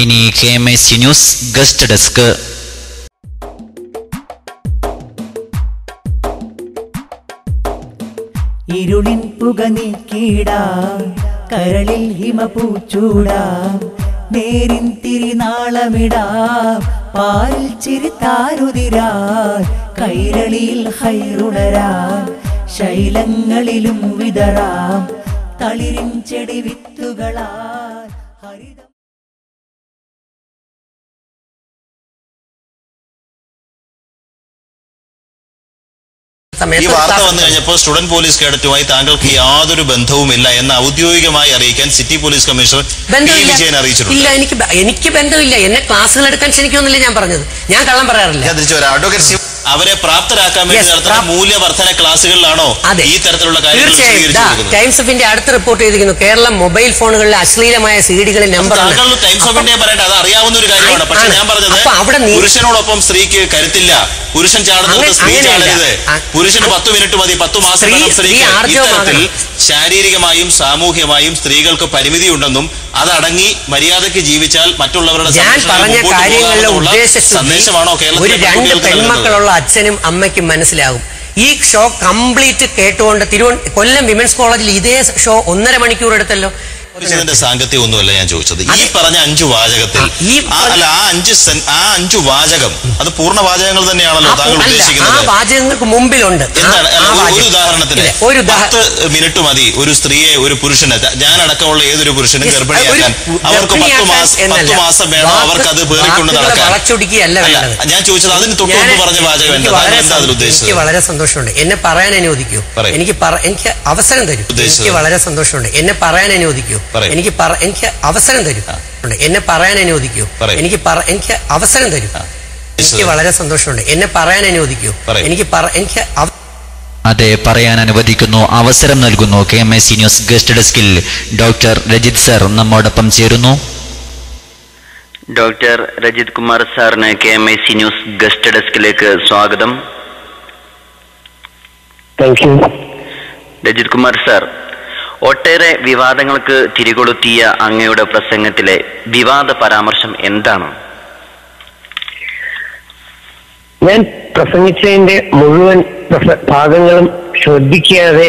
ഇനി KMIC news guest desk. ഇരുളിൻ പുക നീക്കിടാം, കരളിൽ ഹിമപൂച്ചൂടാം, നേരിൻ തിരിനാളമിടാം, പാലിൽ ചിരിത്താരുതിരാൻ, കൈരളിയിൽ ഹൈറുണരാൻ, ശൈലങ്ങളിലും വിതറാം, തളിരിൻ ചെടി വിത്തുകളാൽ ഹരിത. ഈ വാർത്ത വന്നു കഴിഞ്ഞപ്പോൾ സ്റ്റുഡന്റ് പോലീസ് കേഡറ്റുമായി താങ്കൾക്ക് യാതൊരു ബന്ധവുമില്ല എന്ന് ഔദ്യോഗികമായി അറിയിക്കാൻ സിറ്റി പോലീസ് കമ്മീഷണർ വിജയൻ അറിയിച്ചിട്ടുണ്ട്. എനിക്ക് ബന്ധമില്ല. എന്നെ ക്ലാസ്സുകൾ എടുക്കാൻ ക്ഷണിക്കുമെന്നില്ല ഞാൻ പറഞ്ഞത്. ഞാൻ കള്ളം പറയാറില്ല. അഡ്വക്കേറ്റ് അവരെ പ്രാപ്തരാക്കാൻ വേണ്ടി നടത്തുന്ന മൂല്യവർദ്ധന ക്ലാസുകളിലാണോ ഈ തരത്തിലുള്ള കാര്യങ്ങൾ? ടൈംസ് ഓഫ് ഇന്ത്യ അടുത്ത് റിപ്പോർട്ട് ചെയ്തിരിക്കുന്നു, കേരളം മൊബൈൽ ഫോണുകളിലെ അശ്ലീലമായ സീഡികളിൽ നമ്പർ. ടൈംസ് ഓഫ് ഇന്ത്യ പറയട്ടെ, അത് അറിയാവുന്ന ഒരു കാര്യമാണ്. പക്ഷെ ഞാൻ പറഞ്ഞത് പുരുഷനോടൊപ്പം സ്ത്രീക്ക് കരുത്തില്ല, പുരുഷൻ ചാടുന്നത് സ്ത്രീ ചാടരുത്, പുരുഷന് 10 മിനിറ്റ് മതി, 10 മാസം സ്ത്രീക്ക്. ഇത്തരത്തിൽ ശാരീരികമായും സാമൂഹ്യമായും സ്ത്രീകൾക്ക് പരിമിതിയുണ്ടെന്നും അതടങ്ങി മര്യാദയ്ക്ക് ജീവിച്ചാൽ മറ്റുള്ളവരുടെ സന്ദേശമാണോ കേരളത്തിലുള്ള അച്ഛനും അമ്മയ്ക്കും മനസ്സിലാകും. ഈ ഷോ കംപ്ലീറ്റ് കേട്ടുകൊണ്ട് കൊല്ലം വിമൻസ് കോളേജിൽ ഇതേ ഷോ 1.5 മണിക്കൂർ എടുത്തല്ലോ. ഇതിന്റെ സാങ്കത്യം ഒന്നുമല്ല ഞാൻ ചോദിച്ചത്. ഈ പറഞ്ഞ 5 വാചകത്തിൽ അല്ല, ആ 5 വാചകം അത് പൂർണ്ണ വാചകങ്ങൾ തന്നെയാണല്ലോ താങ്കൾ ഉദ്ദേശിക്കുന്നത്? ആ വാചകങ്ങൾക്ക് മുമ്പിലുണ്ട്. എന്താണ് ഒരു ഉദാഹരണത്തിന് 10 മിനിറ്റ് മതി ഒരു സ്ത്രീയെ, ഒരു പുരുഷനെ, ഞാനടക്കമുള്ള ഏതൊരു പുരുഷനും ഗർഭിണിയാക്കാൻ അവർക്ക് 10 മാസം വേണം, അവർക്ക് അത് പേറിക്കൊണ്ട് നടക്കാൻ. ഞാൻ ചോദിച്ചത് അതിന് തൊട്ടുമുമ്പ് പറഞ്ഞ വാചകം എന്താ അതിൽ ഉദ്ദേശിച്ചത്? എനിക്ക് വളരെ സന്തോഷമുണ്ട്, എന്നെ പറയാൻ അനുവദിക്കൂ. എനിക്ക് അവസരം തരൂ. എനിക്ക് വളരെ സന്തോഷമുണ്ട്, എന്നെ പറയാൻ അനുവദിക്കൂ. എനിക്ക് അവസരം തരൂ. എന്നെ പറയാൻ അനുവദിക്കൂ. എനിക്ക് അവസരം തരൂ. എനിക്ക് വളരെ സന്തോഷമുണ്ട്, എന്നെ പറയാൻ അനുവദിക്കൂ. അതെ, പറയാൻ അനുവദിക്കുന്നു, അവസരം നൽകുന്നു. KMIC ന്യൂസ് ഗസ്റ്റ് ഡെസ്കിൽ ഡോക്ടർ രജിത് സർ നമ്മോടൊപ്പം ചേരുന്നു. ഡോക്ടർ രജിത് കുമാർ സാറിന് KMIC ന്യൂസ് ഗസ്റ്റ് ഡെസ്കിലേക്ക് സ്വാഗതം. രജിത് കുമാർ സാർ, ഒട്ടേറെ വിവാദങ്ങൾക്ക് തിരികൊളുത്തിയ അങ്ങയുടെ പ്രസംഗത്തിലെ വിവാദ പരാമർശം എന്താണ്? ഞാൻ പ്രസംഗിച്ചതിന്റെ മുഴുവൻ ഭാഗങ്ങളും ശ്രദ്ധിക്കാതെ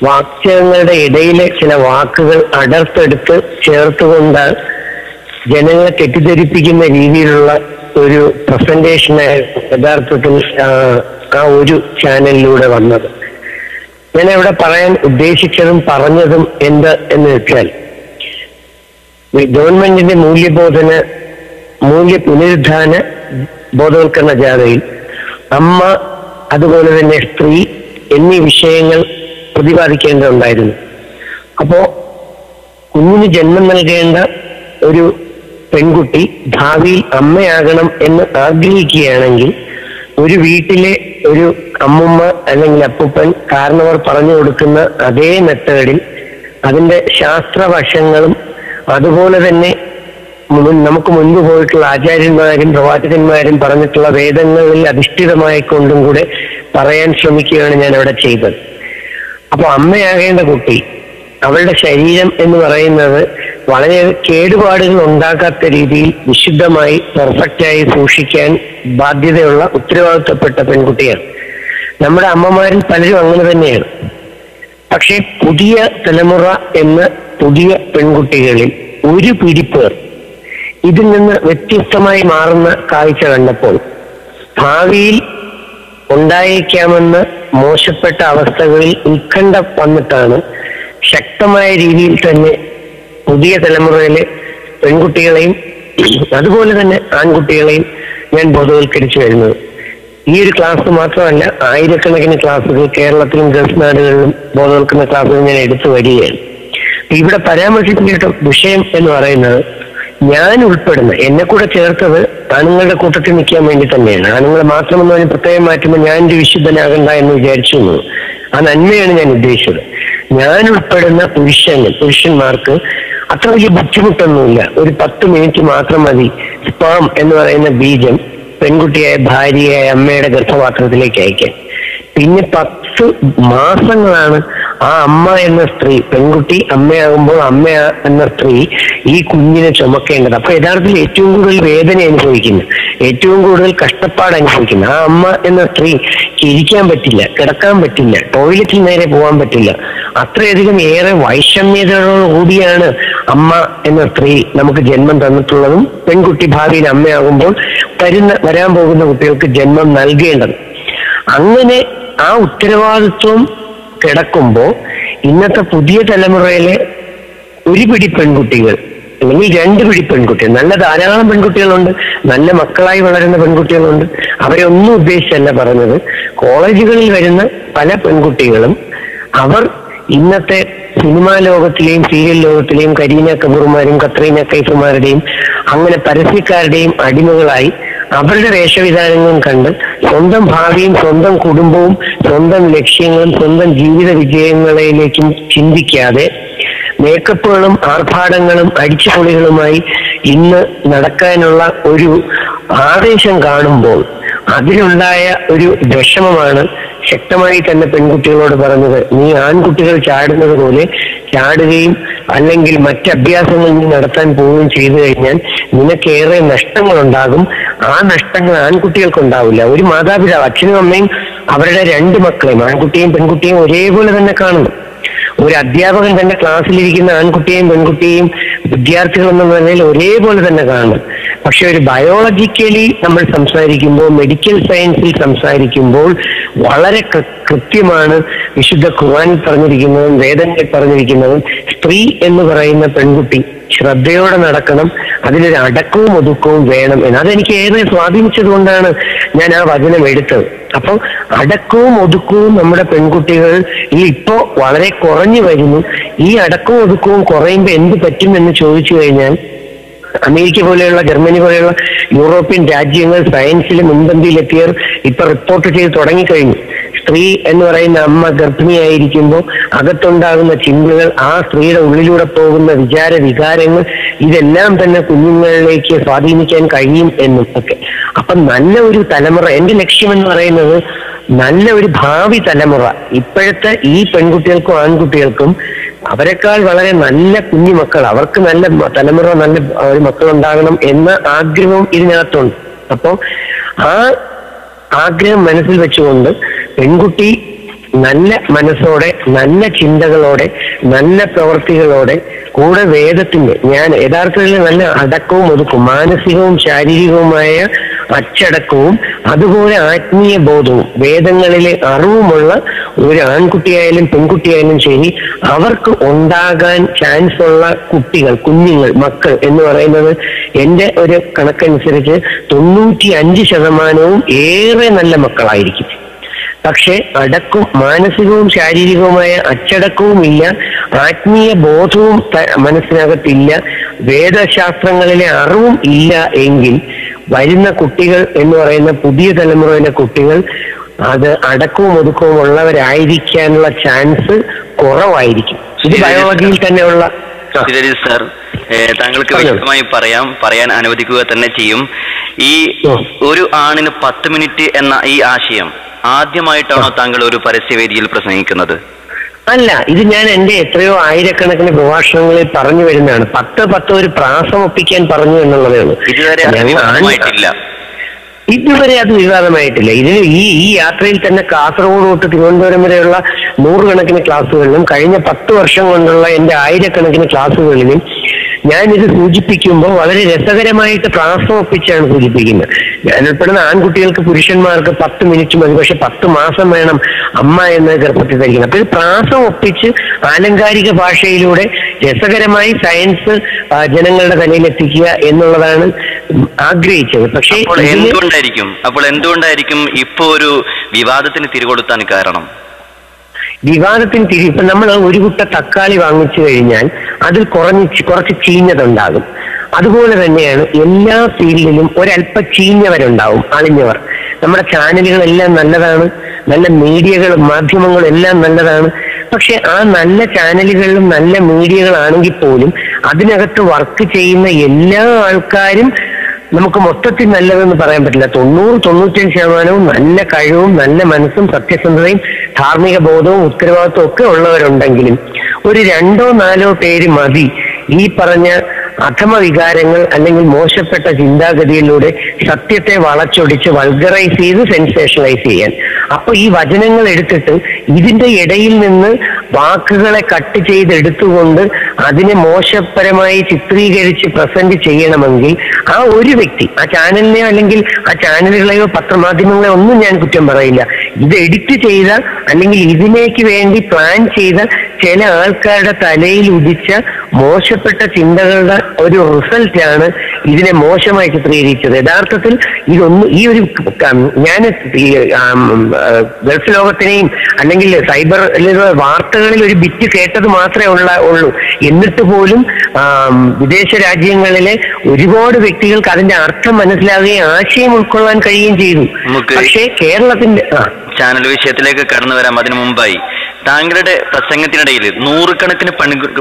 വാക്യങ്ങളുടെ ഇടയിലെ ചില വാക്കുകൾ അടർത്തെടുത്ത് ചേർത്തുകൊണ്ട് ജനങ്ങളെ തെറ്റിദ്ധരിപ്പിക്കുന്ന രീതിയിലുള്ള ഒരു പ്രസന്റേഷനായിരുന്നു യഥാർത്ഥത്തിൽ ആ ഒരു ചാനലിലൂടെ വന്നത്. ഞാൻ അവിടെ പറയാൻ ഉദ്ദേശിച്ചതും പറഞ്ഞതും എന്ത് എന്ന് വെച്ചാൽ, ഗവൺമെന്റിന്റെ മൂല്യ പുനരുദ്ധാന ബോധവൽക്കരണ ജാഥയിൽ അമ്മ, അതുപോലെ തന്നെ സ്ത്രീ എന്നീ വിഷയങ്ങൾ പ്രതിപാദിക്കേണ്ടതുണ്ടായിരുന്നു. അപ്പോ കുഞ്ഞിന് ജന്മം നൽകേണ്ട ഒരു പെൺകുട്ടി ഭാവിയിൽ അമ്മയാകണം എന്ന് ആഗ്രഹിക്കുകയാണെങ്കിൽ ഒരു വീട്ടിലെ ഒരു അമ്മുമ്മ അല്ലെങ്കിൽ അപ്പൂപ്പൻ കാരണവർ പറഞ്ഞു കൊടുക്കുന്ന അതേ മെത്തേഡിൽ അതിന്റെ ശാസ്ത്രവശങ്ങളും അതുപോലെ തന്നെ നമുക്ക് മുൻപ് പോയിട്ടുള്ള ആചാര്യന്മാരും പ്രവാചകന്മാരും പറഞ്ഞിട്ടുള്ള വേദങ്ങളിൽ അധിഷ്ഠിതമായിക്കൊണ്ടും കൂടെ പറയാൻ ശ്രമിക്കുകയാണ് ഞാൻ അവിടെ ചെയ്തത്. അപ്പൊ അമ്മയാകേണ്ട കുട്ടി, അവളുടെ ശരീരം എന്ന് പറയുന്നത് വളരെ കേടുപാടുകൾ ഉണ്ടാക്കാത്ത രീതിയിൽ വിശുദ്ധമായി പെർഫെക്റ്റായി സൂക്ഷിക്കാൻ ബാധ്യതയുള്ള ഉത്തരവാദിത്തപ്പെട്ട പെൺകുട്ടിയാണ്. നമ്മുടെ അമ്മമാരിൽ പലരും അങ്ങനെ തന്നെയാണ്. പക്ഷെ പുതിയ തലമുറ എന്ന പുതിയ പെൺകുട്ടികളിൽ ഒരു പിടിപ്പേർ ഇതിൽ നിന്ന് വ്യത്യസ്തമായി മാറുന്ന കാഴ്ച കണ്ടപ്പോൾ ഭാവിയിൽ ഉണ്ടായേക്കാമെന്ന മോശപ്പെട്ട അവസ്ഥകളിൽ ഉത്കണ്ഠ വന്നിട്ടാണ് ശക്തമായ രീതിയിൽ തന്നെ പുതിയ തലമുറയിലെ പെൺകുട്ടികളെയും അതുപോലെ തന്നെ ആൺകുട്ടികളെയും ഞാൻ ബോധവൽക്കരിച്ചു വരുന്നത്. ഈ ഒരു ക്ലാസ് മാത്രമല്ല, ആയിരക്കണക്കിന് ക്ലാസ്സുകൾ കേരളത്തിലും ഗൾഫ് നാടുകളിലും ബോധവൽക്കരണ ക്ലാസ്സുകൾ ഞാൻ എടുത്തു വരികയാണ്. ഇവിടെ പരാമർശിക്കേണ്ട വിഷയം എന്ന് പറയുന്നത് ഞാൻ ഉൾപ്പെടുന്ന, എന്നെ കൂടെ ചേർത്തത് ആണുങ്ങളുടെ കൂട്ടത്തിൽ നിൽക്കാൻ വേണ്ടി തന്നെയാണ്. ആണുങ്ങളെ മാത്രമെന്ന് പറഞ്ഞ് പ്രത്യേകം മാറ്റുമ്പോൾ ഞാൻ ഒരു വിശുദ്ധനാകണ്ട എന്ന് വിചാരിച്ചു. ആ നന്മയാണ് ഞാൻ ഉദ്ദേശിച്ചത്. ഞാൻ ഉൾപ്പെടുന്ന പുരുഷന്മാർക്ക് അത്ര വലിയ ബുദ്ധിമുട്ടൊന്നുമില്ല. ഒരു 10 മിനിറ്റ് മാത്രം മതി സ്പാം എന്ന് പറയുന്ന ബീജം പെൺകുട്ടിയായ ഭാര്യയായ അമ്മയുടെ ഗർഭപാത്രത്തിലേക്ക് അയക്കാൻ. പിന്നെ 10 മാസങ്ങളാണ് ആ അമ്മ എന്ന സ്ത്രീ, പെൺകുട്ടി അമ്മയാകുമ്പോൾ അമ്മ എന്ന സ്ത്രീ ഈ കുഞ്ഞിനെ ചുമക്കേണ്ടത്. അപ്പൊ യഥാർത്ഥത്തിൽ ഏറ്റവും കൂടുതൽ വേദന അനുഭവിക്കുന്നു, ഏറ്റവും കൂടുതൽ കഷ്ടപ്പാട് അനുഭവിക്കുന്നു ആ അമ്മ എന്ന സ്ത്രീ. ഇരിക്കാൻ പറ്റില്ല, കിടക്കാൻ പറ്റില്ല, ടോയ്ലറ്റിൽ നേരെ പോകാൻ പറ്റില്ല. അത്രയധികം ഏറെ വൈഷമ്യതയോടുകൂടിയാണ് അമ്മ എന്ന സ്ത്രീ നമുക്ക് ജന്മം തന്നിട്ടുള്ളതും പെൺകുട്ടി ഭാവിയിൽ അമ്മയാകുമ്പോൾ വരാൻ പോകുന്ന കുട്ടികൾക്ക് ജന്മം നൽകേണ്ടത്. അങ്ങനെ ആ ഉത്തരവാദിത്വം കിടക്കുമ്പോൾ ഇന്നത്തെ പുതിയ തലമുറയിലെ ഒരു പിടി പെൺകുട്ടികൾ അല്ലെങ്കിൽ 2 പിടി പെൺകുട്ടികൾ, നല്ല ധാരാളം പെൺകുട്ടികളുണ്ട്, നല്ല മക്കളായി വളരുന്ന പെൺകുട്ടികളുണ്ട്. അവരെ ഒന്നും ഉദ്ദേശിച്ചല്ല പറഞ്ഞത്. കോളേജുകളിൽ വരുന്ന പല പെൺകുട്ടികളും അവർ ഇന്നത്തെ സിനിമാ ലോകത്തിലെയും സീരിയൽ ലോകത്തിലെയും കരീന കപൂർമാരും കത്രീന കൈഫുമാരുടെയും അങ്ങനെ പരസ്യക്കാരുടെയും അടിമകളായി അവരുടെ വേഷവിധാനങ്ങളും കണ്ട് സ്വന്തം ഭാവിയും സ്വന്തം കുടുംബവും സ്വന്തം ലക്ഷ്യങ്ങളും സ്വന്തം ജീവിത വിജയങ്ങളിലേക്കും ചിന്തിക്കാതെ മേക്കപ്പുകളും ആർഭാടങ്ങളും അടിച്ചുപൊളികളുമായി ഇന്ന് നടക്കാനുള്ള ഒരു ആവേശം കാണുമ്പോൾ അതിലുണ്ടായ ഒരു വിഷമമാണ് ശക്തമായി തന്നെ പെൺകുട്ടികളോട് പറഞ്ഞത്. നീ ആൺകുട്ടികൾ ചാടുന്നത് പോലെ ചാടുകയും അല്ലെങ്കിൽ മറ്റ് അഭ്യാസങ്ങൾ നീ നടത്താൻ പോവുകയും ചെയ്തു കഴിഞ്ഞാൽ നിനക്കേറെ നഷ്ടങ്ങളുണ്ടാകും. ആ നഷ്ടങ്ങൾ ആൺകുട്ടികൾക്കുണ്ടാവില്ല. ഒരു മാതാപിതാവ്, അച്ഛനും അമ്മയും അവരുടെ 2 മക്കളെയും ആൺകുട്ടിയും പെൺകുട്ടിയും ഒരേപോലെ തന്നെ കാണുന്നു. ഒരു അധ്യാപകൻ തന്റെ ക്ലാസ്സിലിരിക്കുന്ന ആൺകുട്ടിയെയും പെൺകുട്ടിയെയും വിദ്യാർത്ഥികൾ എന്ന നിലയിൽ ഒരേപോലെ തന്നെ കാണും. പക്ഷെ ഒരു ബയോളജിക്കലി നമ്മൾ സംസാരിക്കുമ്പോൾ, മെഡിക്കൽ സയൻസിൽ സംസാരിക്കുമ്പോൾ വളരെ കൃത്യമാണ് വിശുദ്ധ ഖുർആനിൽ പറഞ്ഞിരിക്കുന്നതും വേദങ്ങളിൽ പറഞ്ഞിരിക്കുന്നതും. സ്ത്രീ എന്ന് പറയുന്ന പെൺകുട്ടി ശ്രദ്ധയോടെ നടക്കണം, അതിലൊരു അടക്കവും ഒതുക്കവും വേണം എന്ന്. അതെനിക്ക് ഏറെ സ്വാധീനിച്ചത് കൊണ്ടാണ് ഞാൻ ആ വചനം എടുത്തത്. അപ്പോൾ അടക്കവും ഒതുക്കവും നമ്മുടെ പെൺകുട്ടികൾ ഇപ്പോ വളരെ കുറഞ്ഞു വരുന്നു. ഈ അടക്കവും ഒതുക്കവും കുറയുമ്പോൾ എന്ത് പറ്റും എന്ന് ചോദിച്ചു കഴിഞ്ഞാൽ, അമേരിക്ക പോലെയുള്ള, ജർമ്മനി പോലെയുള്ള യൂറോപ്യൻ രാജ്യങ്ങൾ സയൻസിൽ മുൻപന്തിയിലെത്തിയവർ ഇപ്പൊ റിപ്പോർട്ട് ചെയ്ത് തുടങ്ങിക്കഴിഞ്ഞു. സ്ത്രീ എന്ന് പറയുന്ന അമ്മ ഗർഭിണിയായിരിക്കുമ്പോൾ അകത്തുണ്ടാകുന്ന ചിന്തകൾ, ആ സ്ത്രീയുടെ ഉള്ളിലൂടെ പോകുന്ന വിചാര വികാരങ്ങൾ, ഇതെല്ലാം തന്നെ കുഞ്ഞുങ്ങളിലേക്ക് സ്വാധീനിക്കാൻ കഴിയും എന്നും ഒക്കെ. അപ്പൊ നല്ല ഒരു തലമുറ, എന്റെ ലക്ഷ്യം എന്ന് പറയുന്നത് നല്ല ഒരു ഭാവി തലമുറ ഇപ്പോഴത്തെ ഈ പെൺകുട്ടികൾക്കും ആൺകുട്ടികൾക്കും അവരെക്കാൾ വളരെ നല്ല കുഞ്ഞുമക്കൾ, അവർക്ക് നല്ല തലമുറ, നല്ല ഒരു മക്കളുണ്ടാകണം എന്ന ആഗ്രഹവും ഇതിനകത്തുണ്ട്. അപ്പോ ആ ആഗ്രഹം മനസ്സിൽ വെച്ചുകൊണ്ട് പെൺകുട്ടി നല്ല മനസ്സോടെ, നല്ല ചിന്തകളോടെ, നല്ല പ്രവൃത്തികളോടെ, കൂടെ വേദത്തിന്റെ, ഞാൻ യഥാർത്ഥത്തിൽ നല്ല അടക്കവും ഒതുക്കും, മാനസികവും ശാരീരികവുമായ അച്ചടക്കവും അതുപോലെ ആത്മീയ ബോധവും വേദങ്ങളിലെ അറിവുമുള്ള ഒരു ആൺകുട്ടിയായാലും പെൺകുട്ടിയായാലും ശരി, അവർക്ക് ഉണ്ടാകാൻ ചാൻസ് ഉള്ള കുട്ടികൾ, കുഞ്ഞുങ്ങൾ, മക്കൾ എന്ന് പറയുന്നത് എന്റെ ഒരു കണക്കനുസരിച്ച് 95% ഏറെ നല്ല മക്കളായിരിക്കും. പക്ഷെ മാനസികവും ശാരീരികവുമായ അച്ചടക്കവും ഇല്ല, ആത്മീയ ബോധവും മനസ്സിനകത്തില്ല, വേദശാസ്ത്രങ്ങളിലെ അറിവും ഇല്ല എങ്കിൽ വരുന്ന കുട്ടികൾ എന്ന് പറയുന്ന പുതിയ തലമുറയിലെ കുട്ടികൾ അത് അടക്കവും ഒതുക്കവും ഉള്ളവരായിരിക്കാനുള്ള ചാൻസ് കുറവായിരിക്കും. ഇത് ബയോളജിയിൽ തന്നെയുള്ള സർ, താങ്കൾക്ക് വ്യക്തമായി പറയാൻ അനുവദിക്കുക തന്നെ ചെയ്യും. ഈ ഒരു ആണിന് 10 മിനിറ്റ് എന്ന ഈ ആശയം ആദ്യമായിട്ടാണോ താങ്കൾ ഒരു പരസ്യവേദിയിൽ പ്രസംഗിക്കുന്നത്? അല്ല, ഇത് ഞാൻ എന്റെ എത്രയോ ആയിരക്കണക്കിന് പ്രഭാഷണങ്ങളിൽ പറഞ്ഞു വരുന്നതാണ്. 10 ഒരു പ്രാസം ഒപ്പിക്കാൻ പറഞ്ഞു എന്നുള്ളതേ ഉള്ളൂ. ഇതുവരെ അത് വിവാദമായിട്ടില്ല. ഇതിന് ഈ യാത്രയിൽ തന്നെ കാസർഗോഡ് തൊട്ട് തിരുവനന്തപുരം വരെയുള്ള 100 കണക്കിന് ക്ലാസ്സുകളിലും കഴിഞ്ഞ 10 വർഷം കൊണ്ടുള്ള എന്റെ ആയിരക്കണക്കിന് ക്ലാസ്സുകളിലും ഞാനിത് സൂചിപ്പിക്കുമ്പോൾ വളരെ രസകരമായിട്ട് പ്രാസം ഒപ്പിച്ചാണ് സൂചിപ്പിക്കുന്നത്. ഞാൻ ഉൾപ്പെടുന്ന ആൺകുട്ടികൾക്ക്, പുരുഷന്മാർക്ക് 10 മിനിറ്റ് മതി, പക്ഷെ 10 മാസം വേണം അമ്മ എന്ന് ഗർഭത്തിൽ ധരിക്കുന്നത്. അപ്പൊ ഇത് പ്രാസം ഒപ്പിച്ച് ആലങ്കാരിക ഭാഷയിലൂടെ രസകരമായി സയൻസ് ജനങ്ങളുടെ തലയിലെത്തിക്കുക എന്നുള്ളതാണ് ആഗ്രഹിച്ചത്. പക്ഷേ അപ്പോൾ എന്തുകൊണ്ടായിരിക്കും ഇപ്പോ ഒരു വിവാദത്തിന് തിരികൊടുത്താൻ കാരണം? വിവാദത്തിന് ഇപ്പൊ നമ്മൾ ഒരു കുട്ട തക്കാളി വാങ്ങിച്ചു കഴിഞ്ഞാൽ അതിൽ കുറച്ച് ചീഞ്ഞതുണ്ടാകും. അതുപോലെ തന്നെയാണ് എല്ലാ ഫീൽഡിലും ഒരല്പ ചീഞ്ഞവരുണ്ടാവും, അളിഞ്ഞവർ. നമ്മുടെ ചാനലുകളെല്ലാം നല്ലതാണ്, നല്ല മീഡിയകളും മാധ്യമങ്ങളും എല്ലാം നല്ലതാണ്. പക്ഷെ ആ നല്ല ചാനലുകളിലും നല്ല മീഡിയകളാണെങ്കിൽ പോലും അതിനകത്ത് വർക്ക് ചെയ്യുന്ന എല്ലാ ആൾക്കാരും നമുക്ക് മൊത്തത്തിൽ നല്ലതെന്ന് പറയാൻ പറ്റില്ല. 90-95% നല്ല കഴിവും നല്ല മനസ്സും സത്യസന്ധതയും ധാർമ്മിക ബോധവും ഉത്തരവാദിത്വം ഒക്കെ ഉള്ളവരുണ്ടെങ്കിലും ഒരു 2-4 പേര് മതി ഈ പറഞ്ഞ അധമ വികാരങ്ങൾ അല്ലെങ്കിൽ മോശപ്പെട്ട ചിന്താഗതിയിലൂടെ സത്യത്തെ വളച്ചൊടിച്ച് വൾഗറൈസ് ചെയ്ത് സെൻസേഷനലൈസ് ചെയ്യാൻ. അപ്പൊ ഈ വചനങ്ങൾ എടുത്തിട്ട് ഇതിന്റെ ഇടയിൽ നിന്ന് വാക്കുകളെ കട്ട് ചെയ്തെടുത്തുകൊണ്ട് അതിനെ മോശപരമായി ചിത്രീകരിച്ച് പ്രസന്റ് ചെയ്യണമെങ്കിൽ ആ ഒരു വ്യക്തി, ആ ചാനലിനെയോ അല്ലെങ്കിൽ ആ ചാനലുകളെയോ പത്രമാധ്യമങ്ങളെയോ ഒന്നും ഞാൻ കുറ്റം പറയില്ല. ഇത് എഡിറ്റ് ചെയ്ത അല്ലെങ്കിൽ ഇതിലേക്ക് വേണ്ടി പ്ലാൻ ചെയ്ത ചില ആൾക്കാരുടെ തലയിൽ ഉദിച്ച മോശപ്പെട്ട ചിന്തകളുടെ ഒരു റിസൾട്ടാണ് ഇതിനെ മോശമായി ചിത്രീകരിച്ചത്. യഥാർത്ഥത്തിൽ ഇതൊന്നും ഈ ഒരു ഞാൻ ഗൾഫ് ലോകത്തിനെയും അല്ലെങ്കിൽ സൈബർ വാർത്തകളിൽ ഒരു ബിറ്റ് കേട്ടത് മാത്രമേ ഉള്ളൂ. എന്നിട്ട് പോലും വിദേശ രാജ്യങ്ങളിലെ ഒരുപാട് വ്യക്തികൾക്ക് അതിന്റെ അർത്ഥം മനസ്സിലാകുകയും ആശയം ഉൾക്കൊള്ളാൻ കഴിയുകയും ചെയ്തു. പക്ഷേ കേരളത്തിന്റെ ചാനൽ വിഷയത്തിലേക്ക് കടന്നു വരാം. അതിനു മുമ്പായി താങ്കളുടെ പ്രസംഗത്തിനിടയിൽ 100 കണക്കിന്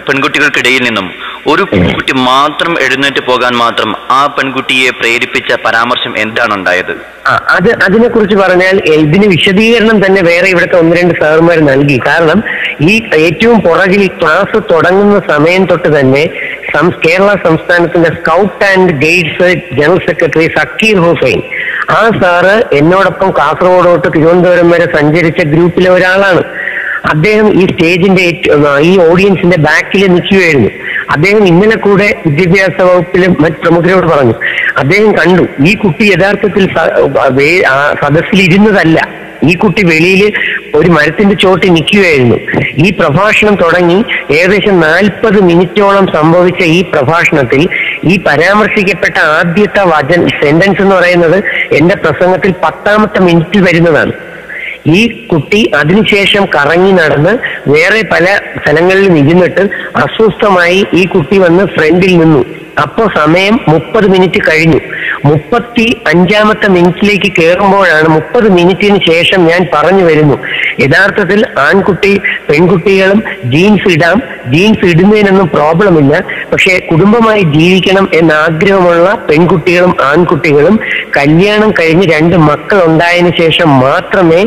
പെൺകുട്ടികൾക്കിടയിൽ നിന്നും ഒരു പെൺകുട്ടി മാത്രം എഴുന്നേറ്റ് പോകാൻ മാത്രം ആ പെൺകുട്ടിയെ പ്രേരിപ്പിച്ച പരാമർശം എന്താണ് ഉണ്ടായത്? അതിനെ കുറിച്ച് പറഞ്ഞാൽ ഇതിന് വിശദീകരണം തന്നെ വേറെ ഇവിടുത്തെ 1-2 സാറുമാർ നൽകി. കാരണം ഈ ഏറ്റവും പുറകിൽ ക്ലാസ് തുടങ്ങുന്ന സമയം തൊട്ട് തന്നെ കേരള സംസ്ഥാനത്തിന്റെ scout and guides general secretary Zakir Hussain, ആ സാറ് എന്നോടൊപ്പം കാസർഗോഡ് തൊട്ട് തിരുവനന്തപുരം വരെ സഞ്ചരിച്ച ഗ്രൂപ്പിലെ ഒരാളാണ്. അദ്ദേഹം ഈ സ്റ്റേജിന്റെ ഈ ഓഡിയൻസിന്റെ ബാക്കിൽ നിൽക്കുകയായിരുന്നു. അദ്ദേഹം ഇന്നലെ കൂടെ വിദ്യാഭ്യാസ വകുപ്പിലെ മറ്റ് പ്രമുഖരോട് പറഞ്ഞു, അദ്ദേഹം കണ്ടു ഈ കുട്ടി യഥാർത്ഥത്തിൽ സദസ്സിൽ ഇരുന്നതല്ല, ഈ കുട്ടി വെളിയിൽ ഒരു മരത്തിന്റെ ചോട്ടിൽ നിൽക്കുകയായിരുന്നു. ഈ പ്രഭാഷണം തുടങ്ങി ഏകദേശം 40 മിനിറ്റോളം സംഭവിച്ച ഈ പ്രഭാഷണത്തിൽ ഈ പരാമർശിക്കപ്പെട്ട ആദ്യത്തെ സെന്റൻസ് എന്ന് പറയുന്നത് എന്റെ പ്രസംഗത്തിൽ 10ാമത്തെ മിനിറ്റിൽ വരുന്നതാണ്. ഈ കുട്ടി അതിനുശേഷം കറങ്ങി നടന്ന് വേറെ പല സ്ഥലങ്ങളിലും ഇരുന്നിട്ട് അസ്വസ്ഥമായി ഈ കുട്ടി വന്ന് ഫ്രണ്ടിൽ നിന്നു. അപ്പോ സമയം 30 മിനിറ്റ് കഴിഞ്ഞു. 35ാമത്തെ മിനിറ്റിലേക്ക് കയറുമ്പോഴാണ് 30 മിനിറ്റിന് ശേഷം ഞാൻ പറഞ്ഞു വരുന്നു, യഥാർത്ഥത്തിൽ പെൺകുട്ടികളും ജീൻസ് ഇടാം, ജീൻസ് ഇടുന്നതിനൊന്നും പ്രോബ്ലം ഇല്ല, പക്ഷെ കുടുംബമായി ജീവിക്കണം എന്ന ആഗ്രഹമുള്ള പെൺകുട്ടികളും ആൺകുട്ടികളും കല്യാണം കഴിഞ്ഞ് 2 മക്കൾ ഉണ്ടായതിനു ശേഷം മാത്രമേ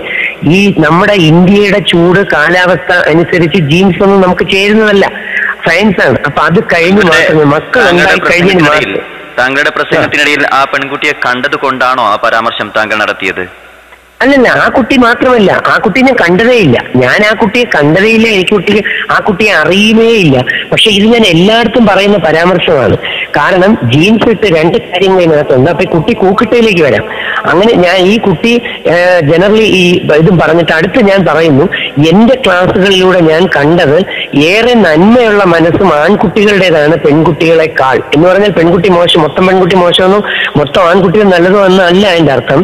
ഈ നമ്മുടെ ഇന്ത്യയുടെ ചൂട് കാലാവസ്ഥ അനുസരിച്ച് ജീൻസ് ഒന്നും നമുക്ക് ചേരുന്നതല്ല, സയൻസ് ആണ്. അപ്പൊ അത് കഴിഞ്ഞ് മാത്രമേ മക്കൾ ഉണ്ടായി കഴിഞ്ഞതിന് മാത്രമേ. താങ്കളുടെ പ്രസംഗത്തിനിടയിൽ ആ പെൺകുട്ടിയെ കണ്ടത് കൊണ്ടാണോ ആ പരാമർശം താങ്കൾ നടത്തിയത്? അല്ലല്ല, ആ കുട്ടി മാത്രമല്ല, ആ കുട്ടി ഞാൻ കണ്ടതേയില്ല. ഞാൻ ആ കുട്ടിയെ കണ്ടതേയില്ല, എനിക്ക് ആ കുട്ടിയെ അറിയുകയേ ഇല്ല. പക്ഷെ ഇത് ഞാൻ എല്ലായിടത്തും പറയുന്ന പരാമർശമാണ്. കാരണം ജീൻസ് ഇട്ട് 2 കാര്യങ്ങൾ ഇതിനകത്തുണ്ട്. അപ്പൊ ഈ കുട്ടി കൂക്കിട്ടയിലേക്ക് വരാം. അങ്ങനെ ഞാൻ ഈ കുട്ടി ജനറലി ഈ ഇതും പറഞ്ഞിട്ട് അടുത്ത് ഞാൻ പറയുന്നു, എന്റെ ക്ലാസ്സുകളിലൂടെ ഞാൻ കണ്ടത് ഏറെ നന്മയുള്ള മനസ്സും ആൺകുട്ടികളുടേതാണ് പെൺകുട്ടികളെക്കാൾ. എന്ന് പറഞ്ഞാൽ പെൺകുട്ടി മോശം, മൊത്തം പെൺകുട്ടി മോശമെന്നോ മൊത്തം ആൺകുട്ടികൾ നല്ലതോ എന്നല്ല അതിന്റെ അർത്ഥം.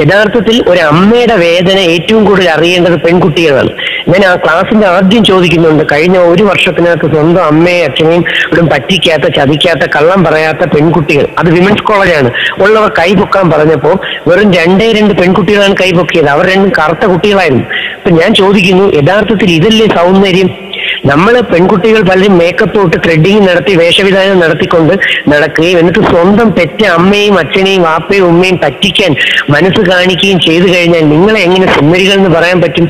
യഥാർത്ഥത്തിൽ ഒരു അമ്മയുടെ വേദന ഏറ്റവും കൂടുതൽ അറിയേണ്ടത് പെൺകുട്ടികളാണ്. ഞാൻ ആ ക്ലാസ്സിന്റെ ആദ്യം ചോദിക്കുന്നുണ്ട്, കഴിഞ്ഞ 1 വർഷത്തിനകത്ത് സ്വന്തം അമ്മയെ അച്ഛനെയും ഇവിടെ പറ്റിക്കാത്ത, ചതിക്കാത്ത, കള്ളം പറയാത്ത പെൺകുട്ടികൾ, അത് വിമൻസ് കോളേജാണ് ഉള്ളവർ കൈപൊക്കാൻ പറഞ്ഞപ്പോൾ വെറും 2 പെൺകുട്ടികളാണ് കൈപൊക്കിയത്. അവർ 2 കറുത്ത കുട്ടികളായിരുന്നു. അപ്പൊ ഞാൻ ചോദിക്കുന്നു, യഥാർത്ഥത്തിൽ ഇതല്ലേ സൗന്ദര്യം? നമ്മൾ പെൺകുട്ടികൾ പലരും മേക്കപ്പ് തൊട്ട് ത്രെഡിങ് നടത്തി വേഷവിധാനം നടത്തിക്കൊണ്ട് നടക്കുകയും എന്നിട്ട് സ്വന്തം പെറ്റ അമ്മയും അച്ഛനെയും വാപ്പയും ഉമ്മയും പറ്റിക്കാൻ മനസ്സ് കാണിക്കുകയും ചെയ്തു കഴിഞ്ഞാൽ നിങ്ങളെ എങ്ങനെ സുന്ദരികൾ എന്ന് പറയാൻ പറ്റും?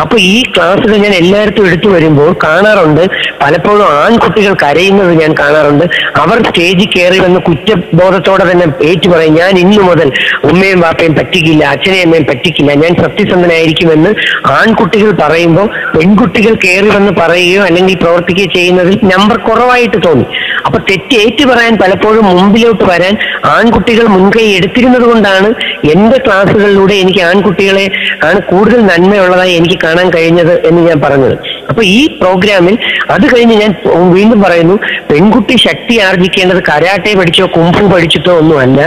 അപ്പൊ ഈ ക്ലാസ്സുകൾ ഞാൻ എല്ലായിടത്തും എടുത്തു വരുമ്പോൾ കാണാറുണ്ട്, പലപ്പോഴും ആൺകുട്ടികൾ കരയുന്നത് ഞാൻ കാണാറുണ്ട്. അവർ സ്റ്റേജിൽ കയറി വന്ന് കുറ്റബോധത്തോടെ തന്നെ ഏറ്റു പറയും, ഞാൻ ഇന്നു മുതൽ ഉമ്മയും വാപ്പയും പറ്റിക്കില്ല, അച്ഛനെയും അമ്മയും പറ്റിക്കില്ല, ഞാൻ സത്യസന്ധനായിരിക്കുമെന്ന് ആൺകുട്ടികൾ പറയുമ്പോൾ പെൺകുട്ടികൾ കയറി വന്ന് പറയുകയോ അല്ലെങ്കിൽ പ്രവർത്തിക്കുകയോ ചെയ്യുന്നതിൽ നമ്പർ കുറവായിട്ട് തോന്നി. അപ്പൊ തെറ്റേറ്റു പറയാൻ പലപ്പോഴും മുമ്പിലോട്ട് വരാൻ ആൺകുട്ടികൾ മുൻകൈ എടുത്തിരുന്നത് കൊണ്ടാണ് എന്റെ ക്ലാസ്സുകളിലൂടെ എനിക്ക് ആൺകുട്ടികളെ ആണ് കൂടുതൽ നന്മയുള്ളതായി എനിക്ക് കാണാൻ കഴിഞ്ഞത് എന്ന് ഞാൻ പറഞ്ഞത്. അപ്പൊ ഈ പ്രോഗ്രാമിൽ അത് കഴിഞ്ഞ് ഞാൻ വീണ്ടും പറയുന്നു, പെൺകുട്ടി ശക്തി ആർജിക്കേണ്ടത് കരാട്ടെ പഠിച്ചോ കുംഫു പഠിച്ചിട്ടോ ഒന്നുമല്ല.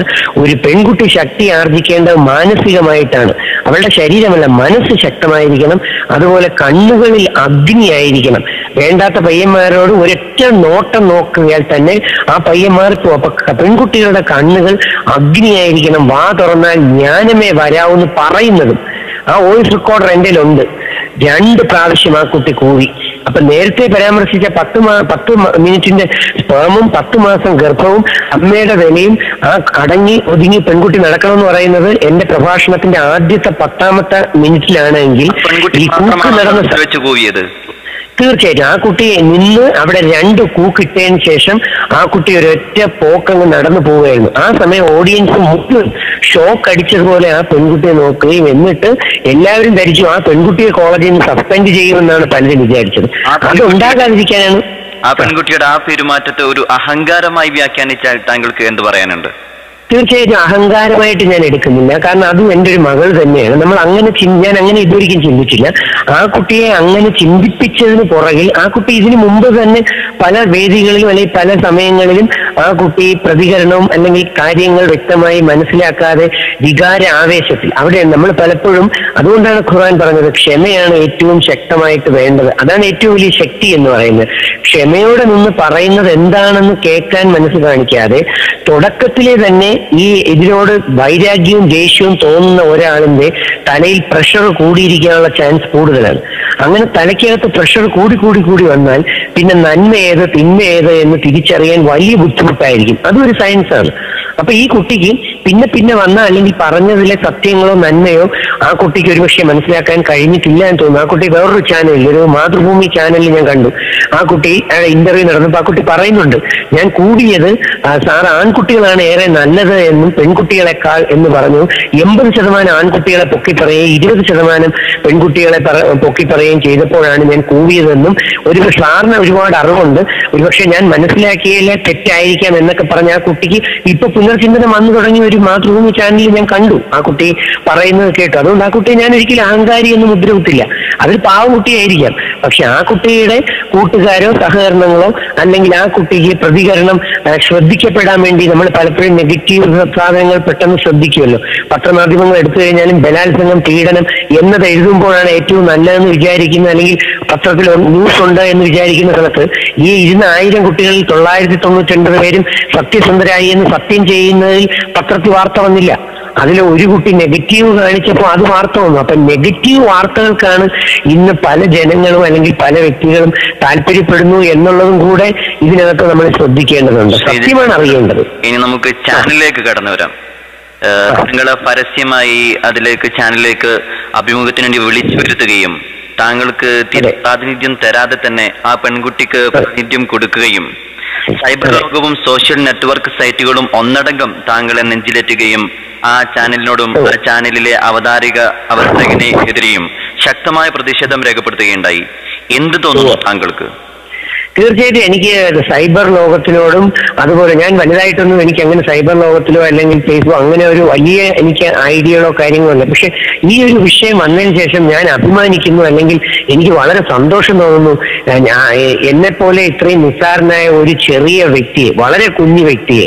ഒരു പെൺകുട്ടി ശക്തി ആർജിക്കേണ്ടത് മാനസികമായിട്ടാണ്. അവളുടെ ശരീരമല്ല, മനസ്സ് ശക്തമായിരിക്കണം. അതുപോലെ കണ്ണുകളിൽ അഗ്നിയായിരിക്കണം. വേണ്ടാത്ത പയ്യന്മാരോട് ഒരൊറ്റ നോട്ടം നോക്കിയാൽ തന്നെ ആ പയ്യന്മാർ പെൺകുട്ടികളുടെ കണ്ണുകൾ അഗ്നിയായിരിക്കണം. വാ തുറന്നാൽ ജ്ഞാനമേ വരാവെന്ന് പറയുന്നതും ആ വോയിസ് റെക്കോർഡർ എൻ്റെ ഉണ്ട്. 2 പ്രാവശ്യം ആ കുട്ടി കൂവി. അപ്പൊ നേരത്തെ പരാമർശിച്ച 10 മിനിറ്റിന്റെ സ്പേമും 10 മാസം ഗർഭവും അമ്മയുടെ വിലയും ആ അടങ്ങി ഒതുങ്ങി പെൺകുട്ടി നടക്കണമെന്ന് പറയുന്നത് എന്റെ പ്രഭാഷണത്തിന്റെ ആദ്യത്തെ 10ാമത്തെ മിനിറ്റിലാണെങ്കിൽ ഈ കൂക്ക് നടന്ന തീർച്ചയായിട്ടും ആ കുട്ടി നിന്ന് അവിടെ 2 കൂക്കിട്ടതിന് ശേഷം ആ കുട്ടി ഒരൊറ്റ പോക്കങ്ങ് നടന്നു പോവുകയായിരുന്നു. ആ സമയം ഓഡിയൻസ് മുഴുവൻ ഷോക്ക് അടിച്ചതുപോലെ ആ പെൺകുട്ടിയെ നോക്കുകയും എന്നിട്ട് എല്ലാവരും ധരിച്ചു ആ പെൺകുട്ടിയെ കോളേജിൽ നിന്ന് സസ്പെൻഡ് ചെയ്യുമെന്നാണ് പലരും വിചാരിച്ചത്. അത് ഉണ്ടാകാതിരിക്കാനാണ്. ആ പെൺകുട്ടിയുടെ ആ പെരുമാറ്റത്തെ ഒരു അഹങ്കാരമായി വ്യാഖ്യാനിച്ചാൽ താങ്കൾക്ക് എന്ത് പറയാനുണ്ട്? തീർച്ചയായിട്ടും അഹങ്കാരമായിട്ട് ഞാൻ എടുക്കുന്നില്ല. കാരണം അതും എൻ്റെ ഒരു മകൾ തന്നെയാണ്. നമ്മൾ അങ്ങനെ ഞാൻ അങ്ങനെ ഇതുവരെയും ചിന്തിച്ചില്ല. ആ കുട്ടിയെ അങ്ങനെ ചിന്തിപ്പിച്ചതിന് പുറകിൽ ആ കുട്ടി ഇതിനു മുമ്പ് തന്നെ പല വേദികളിലും അല്ലെങ്കിൽ പല സമയങ്ങളിലും ആ കുട്ടി പ്രതികരണവും അല്ലെങ്കിൽ കാര്യങ്ങൾ വ്യക്തമായി മനസ്സിലാക്കാതെ വികാര ആവേശത്തിൽ അവിടെ നമ്മൾ പലപ്പോഴും അതുകൊണ്ടാണ് ഖുർആൻ പറഞ്ഞത് ക്ഷമയാണ് ഏറ്റവും ശക്തമായിട്ട് വേണ്ടത്. അതാണ് ഏറ്റവും വലിയ ശക്തി എന്ന് പറയുന്നത്. ക്ഷമയോടെ നിന്ന് പറയുന്നത് എന്താണെന്ന് കേൾക്കാൻ മനസ്സ് കാണിക്കാതെ തുടക്കത്തിലെ തന്നെ ഈ ഇതിനോട് വൈരാഗ്യവും ദേഷ്യവും തോന്നുന്ന ഒരാളിന്റെ തലയിൽ പ്രഷർ കൂടിയിരിക്കാനുള്ള ചാൻസ് കൂടുതലാണ്. അങ്ങനെ തലയ്ക്കകത്ത് പ്രഷർ കൂടി വന്നാൽ പിന്നെ നന്മ ഏത് തിന്മ ഏത് എന്ന് തിരിച്ചറിയാൻ വലിയ ബുദ്ധിമുട്ടായിരിക്കും. അതൊരു സയൻസാണ്. അപ്പൊ ഈ കുട്ടിക്ക് പിന്നെ വന്ന അല്ലെങ്കിൽ പറഞ്ഞതിലെ സത്യങ്ങളോ നന്മയോ ആ കുട്ടിക്ക് ഒരുപക്ഷെ മനസ്സിലാക്കാൻ കഴിഞ്ഞിട്ടില്ല എന്ന് തോന്നുന്നു. ആ കുട്ടി വേറൊരു ചാനലിൽ ഒരു മാതൃഭൂമി ചാനലിൽ ഞാൻ കണ്ടു. ആ കുട്ടി ഇന്റർവ്യൂ നടന്നപ്പോൾ ആ കുട്ടി പറയുന്നുണ്ട് ഞാൻ കൂടിയത് സാർ ആൺകുട്ടികളാണ് ഏറെ നല്ലത് എന്നും പെൺകുട്ടികളെക്കാൾ എന്ന് പറഞ്ഞു. 80% ആൺകുട്ടികളെ പൊക്കി പറയുകയും 20% പെൺകുട്ടികളെ പൊക്കി പറയുകയും ചെയ്തപ്പോഴാണ് ഞാൻ കൂടിയതെന്നും ഒരുപക്ഷെ സാറിന് ഒരുപാട് അറിവുണ്ട് ഒരുപക്ഷെ ഞാൻ മനസ്സിലാക്കിയതിലെ തെറ്റായിരിക്കാം എന്നൊക്കെ പറഞ്ഞ ആ കുട്ടിക്ക് ഇപ്പൊ പുനർചിന്തനം വന്നു തുടങ്ങിയ ഒരു മാതൃഭൂമി ചാനലിൽ ഞാൻ കണ്ടു. ആ കുട്ടി പറയുന്നത് കേട്ടു. അതുകൊണ്ട് ആ കുട്ടിയെ ഞാൻ ഒരിക്കലും അഹങ്കാരി എന്ന് മുദ്രകുത്തില്ല. അതൊരു പാവകുട്ടിയായിരിക്കാം. പക്ഷെ ആ കുട്ടിയുടെ കൂട്ടുകാരോ സഹകരണങ്ങളോ അല്ലെങ്കിൽ ആ കുട്ടിക്ക് പ്രതികരണം ശ്രദ്ധിക്കപ്പെടാൻ വേണ്ടി നമ്മൾ പലപ്പോഴും നെഗറ്റീവ് സാധനങ്ങൾ പെട്ടെന്ന് ശ്രദ്ധിക്കുമല്ലോ. പത്രമാധ്യമങ്ങൾ എടുത്തു കഴിഞ്ഞാലും ബലാത്സംഗം പീഡനം എന്നത് എഴുതുമ്പോഴാണ് ഏറ്റവും നല്ലതെന്ന് വിചാരിക്കുന്നത് അല്ലെങ്കിൽ പത്രത്തിൽ ന്യൂസ് ഉണ്ട് എന്ന് വിചാരിക്കുന്ന സ്ഥലത്ത് ഈ 1000 കുട്ടികളിൽ 999 പേരും സത്യസന്ധരായി എന്ന് സത്യം ചെയ്യുന്നതിൽ പത്രത്തിൽ വാർത്ത വന്നില്ല. അതിൽ ഒരു കുട്ടി നെഗറ്റീവ് കാണിച്ചപ്പോൾ അത് വാർത്ത വന്നു. അപ്പൊ നെഗറ്റീവ് വാർത്തകൾക്കാണ് ഇന്ന് പല ജനങ്ങളും അല്ലെങ്കിൽ പല വ്യക്തികളും താല്പര്യപ്പെടുന്നു എന്നുള്ളതും കൂടെ ഇതിനകത്ത് നമ്മൾ ശ്രദ്ധിക്കേണ്ടതുണ്ട്. സത്യമാണ് അറിയേണ്ടത്. ഇനി നമുക്ക് ചാനലിലേക്ക് കടന്നു വരാം. നിങ്ങൾ പരസ്യമായി ചാനലിലേക്ക് അഭിമുഖത്തിന് വേണ്ടി വിളിച്ചു വരുത്തുകയും താങ്കൾക്ക് പ്രാതിനിധ്യം തരാതെ തന്നെ ആ പെൺകുട്ടിക്ക് പ്രാതിനിധ്യം കൊടുക്കുകയും സൈബർ ലോകവും സോഷ്യൽ നെറ്റ്വർക്ക് സൈറ്റുകളും ഒന്നടങ്കം താങ്കളെ നെഞ്ചിലേറ്റുകയും ആ ചാനലിനോടും ആ ചാനലിലെ അവതാരകനെ എതിരെയും ശക്തമായ പ്രതിഷേധം രേഖപ്പെടുത്തുകയുണ്ടായി. എന്ത് തോന്നുന്നു താങ്കൾക്ക്? തീർച്ചയായിട്ടും എനിക്ക് സൈബർ ലോകത്തിനോടും അതുപോലെ ഞാൻ വലുതായിട്ടൊന്നും എനിക്ക് അങ്ങനെ സൈബർ ലോകത്തിലോ അല്ലെങ്കിൽ ഫേസ്ബുക്ക് അങ്ങനെ ഒരു വലിയ എനിക്ക് ഐഡിയകളോ കാര്യങ്ങളോ അല്ല. പക്ഷെ ഈ ഒരു വിഷയം വന്നതിന് ശേഷം ഞാൻ അഭിമാനിക്കുന്നു അല്ലെങ്കിൽ എനിക്ക് വളരെ സന്തോഷം തോന്നുന്നു. എന്നെപ്പോലെ ഇത്രയും നിസ്സാരനായ ഒരു ചെറിയ വ്യക്തിയെ വളരെ കുഞ്ഞു വ്യക്തിയെ